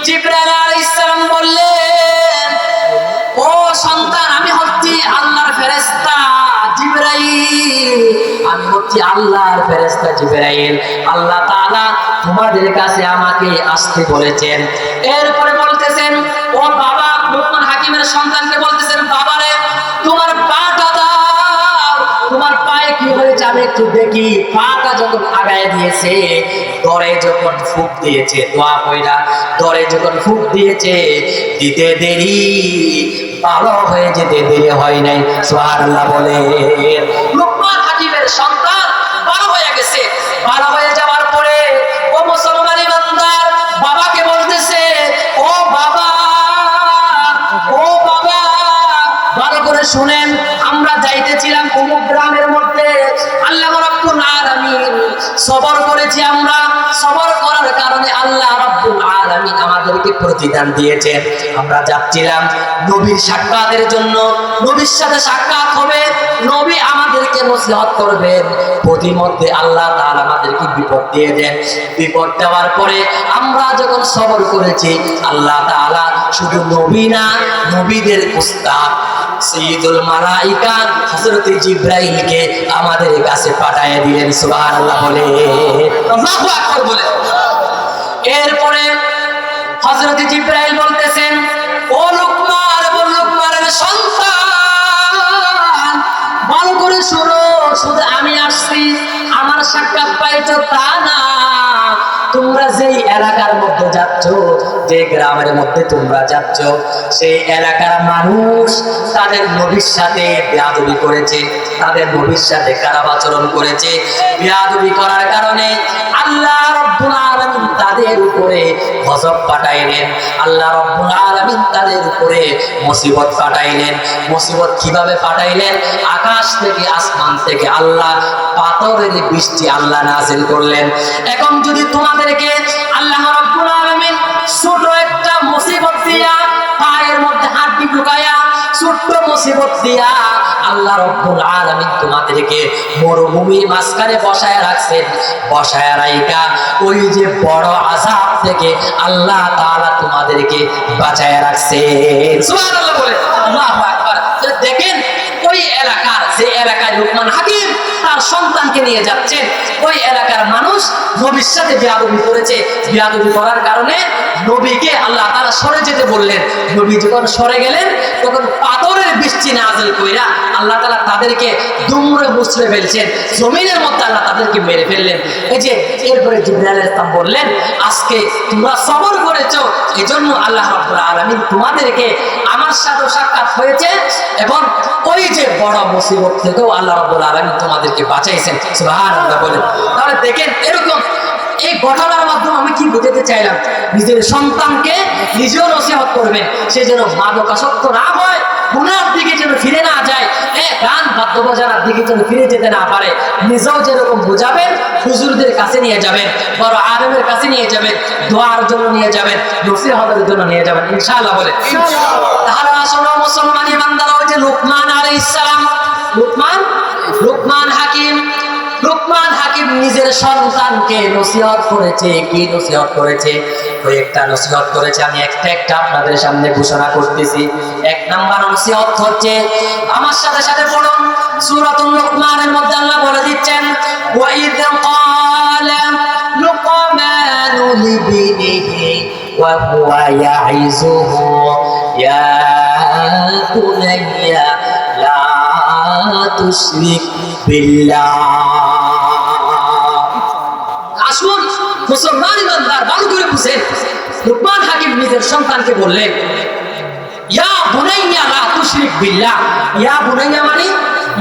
জিবরাইল আলাইহিস সালাম বললেন, ও সন্তান আমি হচ্ছি আল্লাহর ফেরেশতা জিবরাইল, আমি হচ্ছি আল্লাহর ফেরেশতা জিবরাইল। আল্লাহ তাআলা তোমাদের কাছে আমাকে আসতে বলেছেন। এরপরে বলতেছেন, ও বাবা, লুকমান হাকিমের সন্তানকে বলতেছেন, বাবারে তোমার পাটা দাও, তোমার পায়ে কি হয়েছে আমি একটু দেখি। পাটা যখন আগায় দিয়েছে, দরে যখন ফুঁক দিয়েছে, দোয়া কইরা দরে যখন ফুঁক দিয়েছে, দিতে দেরি ভালো হয়ে যেতে দেরি হয় নাই। সুবহানাল্লাহ বলে। লুকমান হাকিমের সন্তান ভালো হয়ে গেছে। ভালো হয়ে যাওয়ার পরে ও মুসলমান ইমানদার বাবাকে বলতেছে, ও বাবা, ও বাবা, ভালো করে শুনেন, আমরা যাইতেছিলাম অমুক গ্রামের মধ্যে, আল্লাহ রাব্বুল আলামিন সবর করেছি, আমরা সবর করার কারণে আল্লাহ রাব্বুল আলামিন আমাদেরকে প্রতিদান দিয়েছেন। আমরা যাচ্ছিলাম নবীর সাক্ষাতের জন্য, নবীর সাথে সাক্ষাৎ হবে, নবী আমাদেরকে নসিহত করবেন। প্রতিমধ্যে আল্লাহ তাআলা আমাদেরকে বিপদ দিয়ে দেন। বিপদ দেওয়ার পরে আমরা যখন সবর করেছি, আল্লাহ তাআলা শুধু নবী না, নবীদের উস্তাদ সাইয়্যিদুল মালায়েকা হযরত জিবরাইলকে আমাদের কাছে পাঠিয়ে দিলেন। সুবহানাল্লাহ বলে, আল্লাহু আকবার বলে। এরপরে হযরত জিবরাইল বলতেছেন, ও লুকমান, ও লুকমানের সন্তান, ভালো করে শোনো, শুধু আমি আসছি আমার সাক্ষাৎ পাইছো তা না, তোমরা যেই এলাকার মধ্যে যাচ্ছ, যে গ্রামের মধ্যে তোমরা যাচ্ছ, সেই এলাকার মানুষ তাদের নবীর সাথে বেয়াদবি করেছে, তাদের নবীর সাথে খারাপ আচরণ করেছে। বেয়াদবি করার কারণে আল্লাহ রাব্বুল আলামিন তাদের উপরে গজব পাঠাইলেন। আল্লাহ রাব্বুল আলামিন তাদের উপরে মুসিবত পাঠাইলেন। মুসিবত কিভাবে পাঠাইলেন? আকাশ থেকে, আসমান থেকে আল্লাহ পাথরের বৃষ্টি আল্লাহ নাযিল করলেন। এখন যদি তোমাদেরকে আল্লাহ রাব্বুল আলামিন ছোট একটা মুসিবত দিয়া, পায়ের মধ্যে হাড্ডি ঢুকায়া ছোট্ট মুসিবত দিয়া আল্লাহ রাব্বুল আলামিন তোমাদেরকে মরুভূমির মাঝখানে বসায় রাখছেন, বসায় রাইখা ওই যে বড় আযাব থেকে আল্লাহ তাআলা তোমাদেরকে বাঁচায় রাখছেন। সুবহানাল্লাহ বলে, আল্লাহু আকবার। দেখেন ওই এলাকার, যে এলাকায় লুকমান হাকিম তার সন্তানকে নিয়ে যাচ্ছেন, ওই এলাকার মানুষ নবীর সাথে বেয়াদবি করেছে। বেয়াদবি করার কারণে নবীকে আল্লাহ তাআলা সরে যেতে বললেন। নবী যখন সরে গেলেন, তখন পাথরের বৃষ্টি নাযিল কইরা আল্লাহ তাআলা তাদেরকে দুমড়ে মুচড়ে ফেলছেন, জমিনের মধ্যে আল্লাহ তাদেরকে মেরে ফেললেন। এই যে এরপরে জিবরাইল আলাইহিস সালাম বললেন, আজকে তোমরা সবর করেছো, এজন্য আল্লাহ রাব্বুল আলামিন তোমাদেরকে আমার সাথে সাক্ষাৎ হয়েছে, এবং ওই যে বড় মুসিবত থেকেও আল্লাহ রাব্বুল আলামিন তোমাদেরকে বাঁচাইছেন। সুবহানাল্লাহ বলেন। তাহলে দেখেন, এরকম এই ঘটনার মাধ্যমে আমি কি বুঝাতে চাইলাম, নিজের সন্তানকে নিজেও নসিহত করবেন, সে যেন মাদকাসক্ত না হয়, গুনার দিকে যেন ফিরে না যায়, গান বাদ্য বাজানোর দিকে যেন ফিরে যেতে না পারে। নিজেও যেরকম বোঝাবেন, হুজুরদের কাছে নিয়ে যাবেন, বড় আলেমের কাছে নিয়ে যাবেন, দোয়ার জন্য নিয়ে যাবেন, নসিহতের জন্য নিয়ে যাবেন, ইনশাআল্লাহ বলে। তাহলে আসলে মুসলমান ইমানদার, ওই যে লুকমান আলাইহিস সালাম, লুকমান হাকিম নিজের সন্তানকে নসিহত করেছে। কি নসিহত করেছে? কয়েকটা নসিহত করেছে, আমি একটা একটা আপনাদের সামনে ঘোষণা করতেছি। এক নাম্বার নসিহত হচ্ছে, আমার সাথে সাথে পড়ুন, সূরাতুল লুকমানের মধ্যে আল্লাহ বলে দিচ্ছেন, ওয়া ইয ক্বালা লুকমানু লিবনিহি ওয়া হুয়া ইয়াইযুহু ইয়া বুনাইয়া লা তুশরিক বিল্লাহ। আসুন মুসলমান ইমানদার, ভালো করে বুঝেন। লুকমান হাকিম নিজের সন্তানকে বললেন, ইয়া বুনাইয়া লা তুশরিক বিল্লাহ। ইয়া বুনাইয়া মানে,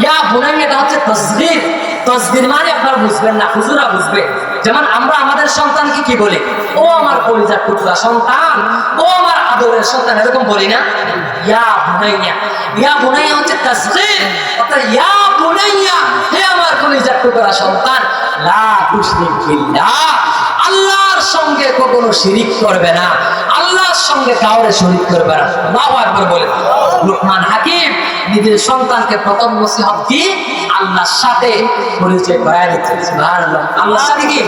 ইয়া বুনাইয়াটা হচ্ছে তাসগীর। তাসগীর মানে আপনারা বুঝবেন না, হুজুরা বুঝবে। যেমন আমরা আমাদের সন্তানকে কি বলি? ও আমার কলিজার টুকরা সন্তান, ও আমার আদরের সন্তান, এরকম বলি না? ইয়া বুনাইয়া, ইয়া বুনাইয়া হচ্ছে তাসগীর, অর্থাৎ ইয়া বুনাইয়া, হে আমার কলিজার টুকরা সন্তান, লা তুশরিক বিল্লাহ, আল্লাহর সঙ্গে কখনো শিরিক করবে না, আল্লাহর সঙ্গে কাউরে শরীক করবে না। আল্লাহু আকবার বলে। লুকমান হাকিম নিজের সন্তানকে প্রথম নসিহত কি আল্লাহর সাথে পরিচয় করায় দিচ্ছেন। সুবহানাল্লাহ। আল্লাহর সাথে কি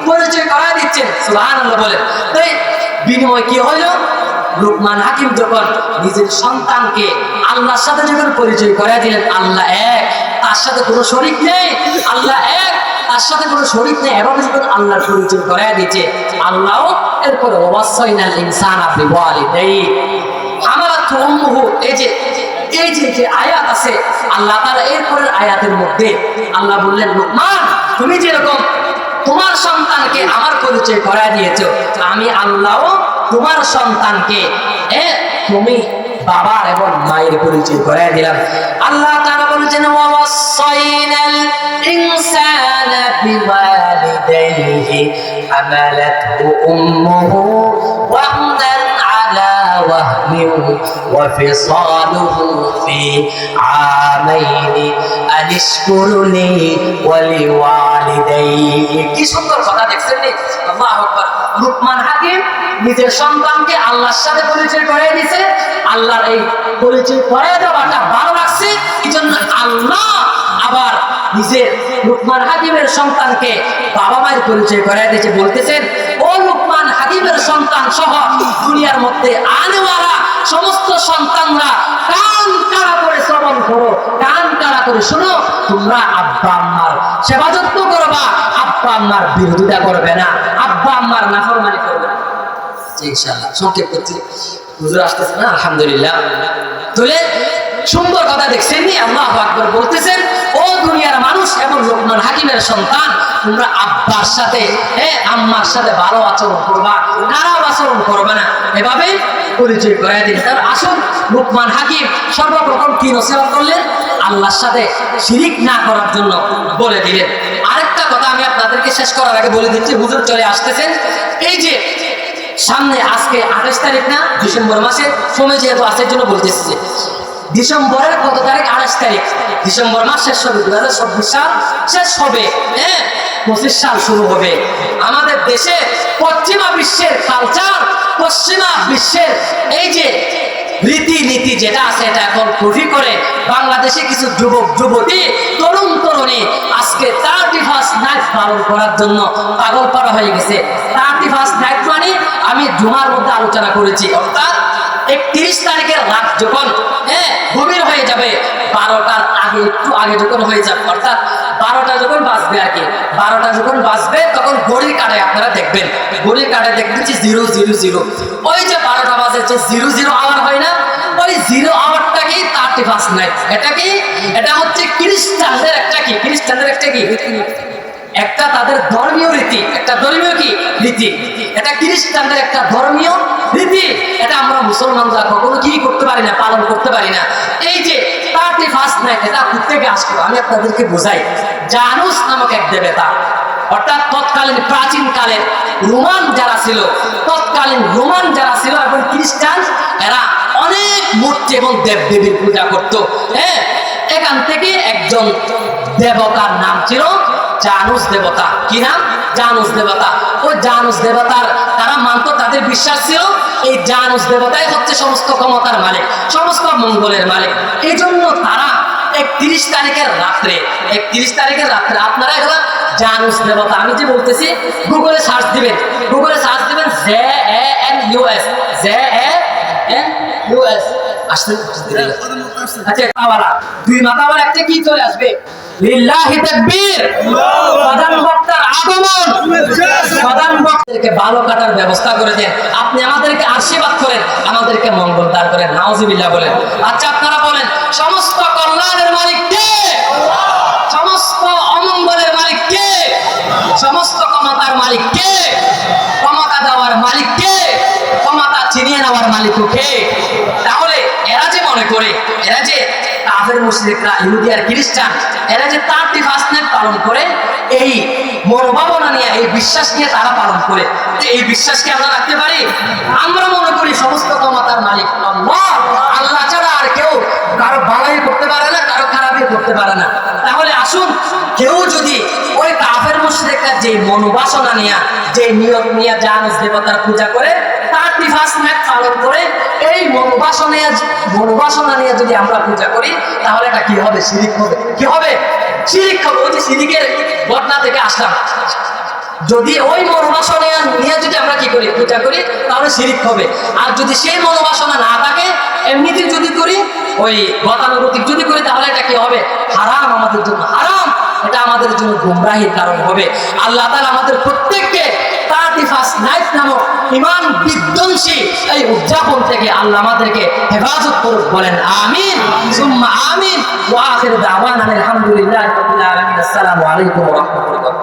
পরিচয় করায় দিচ্ছেন। সুবহানাল্লাহ বলে। তাই বিনিময় কি হলো? লুকমান হাকিম যখন নিজের সন্তানকে আল্লাহর সাথে যখন পরিচয় করায় দিলেন, আল্লাহ এক, তার সাথে কোনো শরীক নেই, আল্লাহ এক, তার সাথে কোনো শরীক নেই, এভাবে যখন আল্লাহর পরিচয় করায় দিয়েছে, আল্লাহ এরপরে ওয়াসাইনাল ইনসানা বিওয়ালিদাইহি হামালাতহু উম্মুহু, এই যে আয়াত আছে, আল্লাহ তাআলা এরপরের আয়াতের মধ্যে আল্লাহ বললেন, লুকমান তুমি যেরকম তোমার সন্তানকে আমার পরিচয় করায় দিয়েছো, আমি আল্লাহ তোমার সন্তানকে তুমি বাবার এবং মায়ের পরিচয় করায় দিলাম। আল্লাহ তাআলা বলেছেন, ওয়াসাইনাল ইনসানা বিওয়ালিদাইহি হামালাতহু উম্মুহু ওয়াহনান আলা ওয়াহনিন ওয়া ফিসালুহু ফি আমাইনি আনিশকুর লি ওয়া লিওয়ালিদাইহি। কি সুন্দর কথা দেখছেন নি? আল্লাহু আকবার। লুকমান হাকিম নিজের সন্তানকে আল্লাহর সাথে পরিচয় করিয়ে দিয়েছে। আল্লাহর এই পরিচয় করিয়ে দেওয়াটা ভালো লাগছে, এই জন্য আল্লাহ আবার নিজের লুকমান হাকিমের সন্তানকে বাবা মায়ের পরিচয় করিয়ে দিয়েছে। বলতেছেন, ও লুকমান হাকিমের সন্তান সহ দুনিয়ার মধ্যে আনেওয়ালা সমস্ত সন্তানরা কান কাড়া করে শ্রবণ করো, কান কাড়া করে শোনো, তোমরা আব্বা আম্মার সেবা যত্ন করবা, আব্বা আম্মার বিরোধিতা করবে না, আব্বা আম্মার নাফরমানি করবে না। ইনশাআল্লাহ সংক্ষেপ করছি, হুজুর আসতেছে না, আলহামদুলিল্লাহ। তাহলে সুন্দর কথা দেখছেন নি? আল্লাহু আকবার বলতেছেন, ও দুনিয়ার মানুষ এবং লুকমান হাকিমের সন্তান, তোমরা আব্বার সাথে আম্মার সাথে ভালো আচরণ করবা, খারাপ আচরণ করবে না, এভাবে পরিচয় করাই দিন। তাহলে আসুন, লুকমান হাকিম সর্বপ্রথম কি নসিহত করলেন? আল্লাহর সাথে শিরিক না করার জন্য বলে দিলেন। আরেকটা কথা আমি আপনাদেরকে শেষ করার আগে বলে দিচ্ছি, হুজুর চলে আসতেছেন। এই যে সামনে আজকে 28 তারিখ না, ডিসেম্বর মাসে সময় যেহেতু আছে জন্য বলতেছি, যে ডিসেম্বরের কত তারিখ? 28 তারিখ। ডিসেম্বর মাস শেষ হবে, 2024 সাল শেষ হবে, 25 সাল শুরু হবে। আমাদের দেশে পশ্চিমা বিশ্বের কালচার, পশ্চিমা বিশ্বের এই যে রীতিনীতি যেটা আছে, এটা এখন কপি করে বাংলাদেশে কিছু যুবক যুবতী, তরুণ তরুণী আজকে 31st নাইট পালন করার জন্য পাগল পাড়া হয়ে গেছে। 31st নাইট মানে আমি জুমার মধ্যে আলোচনা করেছি, অর্থাৎ 31 তারিখের রাত যখন গভীর হয়ে যাবে, 12টার আগে একটু আগে যখন হয়ে যাবে, অর্থাৎ 12টা যখন বাজবে আর কি, 12টা যখন বাজবে তখন ঘড়ির কাঁটায় আপনারা দেখবেন, ঘড়ির কাঁটায় দেখবেন যে 000, ওই যে 12টা বাজে যে 00 আওয়ার হয় না, ওই 0 আওয়ারটা কি 31st নাইট। এটা কি? এটা হচ্ছে খ্রিস্টানদের একটা কি, খ্রিস্টানদের একটা কি, একটা তাদের ধর্মীয় রীতি, একটা ধর্মীয় কি রীতি, এটা খ্রিস্টানদের একটা ধর্মীয় রীতি। এটা আমরা মুসলমানরা কখনো কি করতে পারি না, পালন করতে পারি না। এই যে 31st নাইট, এটা কোথেকে আসলো আমি আপনাদেরকে বোঝাই। জানুস নামক এক দেবতা, অর্থাৎ তৎকালীন প্রাচীন কালের রোমান যারা ছিল, তৎকালীন রোমান যারা ছিল এবং খ্রিস্টান, এরা অনেক মূর্তি এবং দেবদেবীর পূজা করত। এখান থেকে একজন দেবতার নাম ছিল জানুস দেবতা। কি নাম? জানুস দেবতা। ওই জানুস দেবতার তারা মানত, তাদের বিশ্বাস ছিল এই জানুস দেবতাই হচ্ছে সমস্ত ক্ষমতার মালিক, সমস্ত মঙ্গলের মালিক। এই জন্য তারা 31 তারিখের রাত্রে আপনারা এগুলো জানুস দেবতা, আমি যে বলতেছি গুগলে সার্চ দিবেন, JANUS, আসছে। আচ্ছা, মাথাওয়ালা, দুই মাথাওয়ালা একটা কি চলে আসবে? লিল্লাহি তাকবীর। প্রধান বক্তার আগমন, প্রধান বক্তাকে ভালো কাটার ব্যবস্থা করে দেন। আপনি আমাদেরকে আশীর্বাদ করেন, আমাদেরকে মঙ্গল দান করেন, নাউজুবিল্লাহ বলেন। আচ্ছা, আপনারা বলেন, সমস্ত কল্যাণের মালিক কে? সমস্ত অমঙ্গলের মালিক কে? সমস্ত ক্ষমতার মালিক কে? ক্ষমতা দেওয়ার মালিক কে? ক্ষমতা ছিনিয়ে নেওয়ার মালিক কে? তাহলে এরা যে মনে করে, এরা যে কাফের মুশরিকরা, ইহুদি আর খ্রিস্টান, এরা যে 31st নাইট পালন করে, এই মনোভাবনা নিয়ে, এই বিশ্বাস নিয়ে তারা পালন করে, এই বিশ্বাসকে আমরা রাখতে পারি? আমরা মনে করি সমস্ত ক্ষমতার মালিক আল্লাহ, আল্লাহ ছাড়া আর কেউ কারো ভালাই করতে পারে না, কারো খারাপই করতে পারে না। তাহলে আসুন, কেউ যদি ওই কাফের মুশরিকরা যে মনোবাসনা নিয়ে, যে নিয়ত নিয়ে জানুস দেবতার পূজা করে 31 নাইট পালন করে, এই মনোবাসনা নিয়ে যদি আমরা পূজা করি তাহলে এটা কি হবে? শিরিক হবে। কি হবে? শিরিক হবে। ওই যে শিরিকের ঘটনা থেকে আসলাম, যদি ওই মনোবাসনা নিয়ে যদি আমরা কি করি? পূজা করি, তাহলে শিরিক হবে। আর যদি সেই মনোবাসনা না থাকে, এমনিতে যদি করি, ওই গতানুগতিক যদি করি, তাহলে এটা কি হবে? হারাম, আমাদের জন্য হারাম। এটা আমাদের জন্য গুমরাহির কারণ হবে। আল্লাহ তাআলা আমাদের প্রত্যেককে 31 নাইট নামক ঈমান বিধ্বংসী এই উদযাপন থেকে আল্লাহ আমাদেরকে হেফাজত করুন, বলেন আমিন সুম্মা আমিন। ওয়া আখিরু দাওয়ানা আলহামদুলিল্লাহি রাব্বিল আলামিন। আসসালামু আলাইকুম ওয়া রাহমাতুল্লাহ।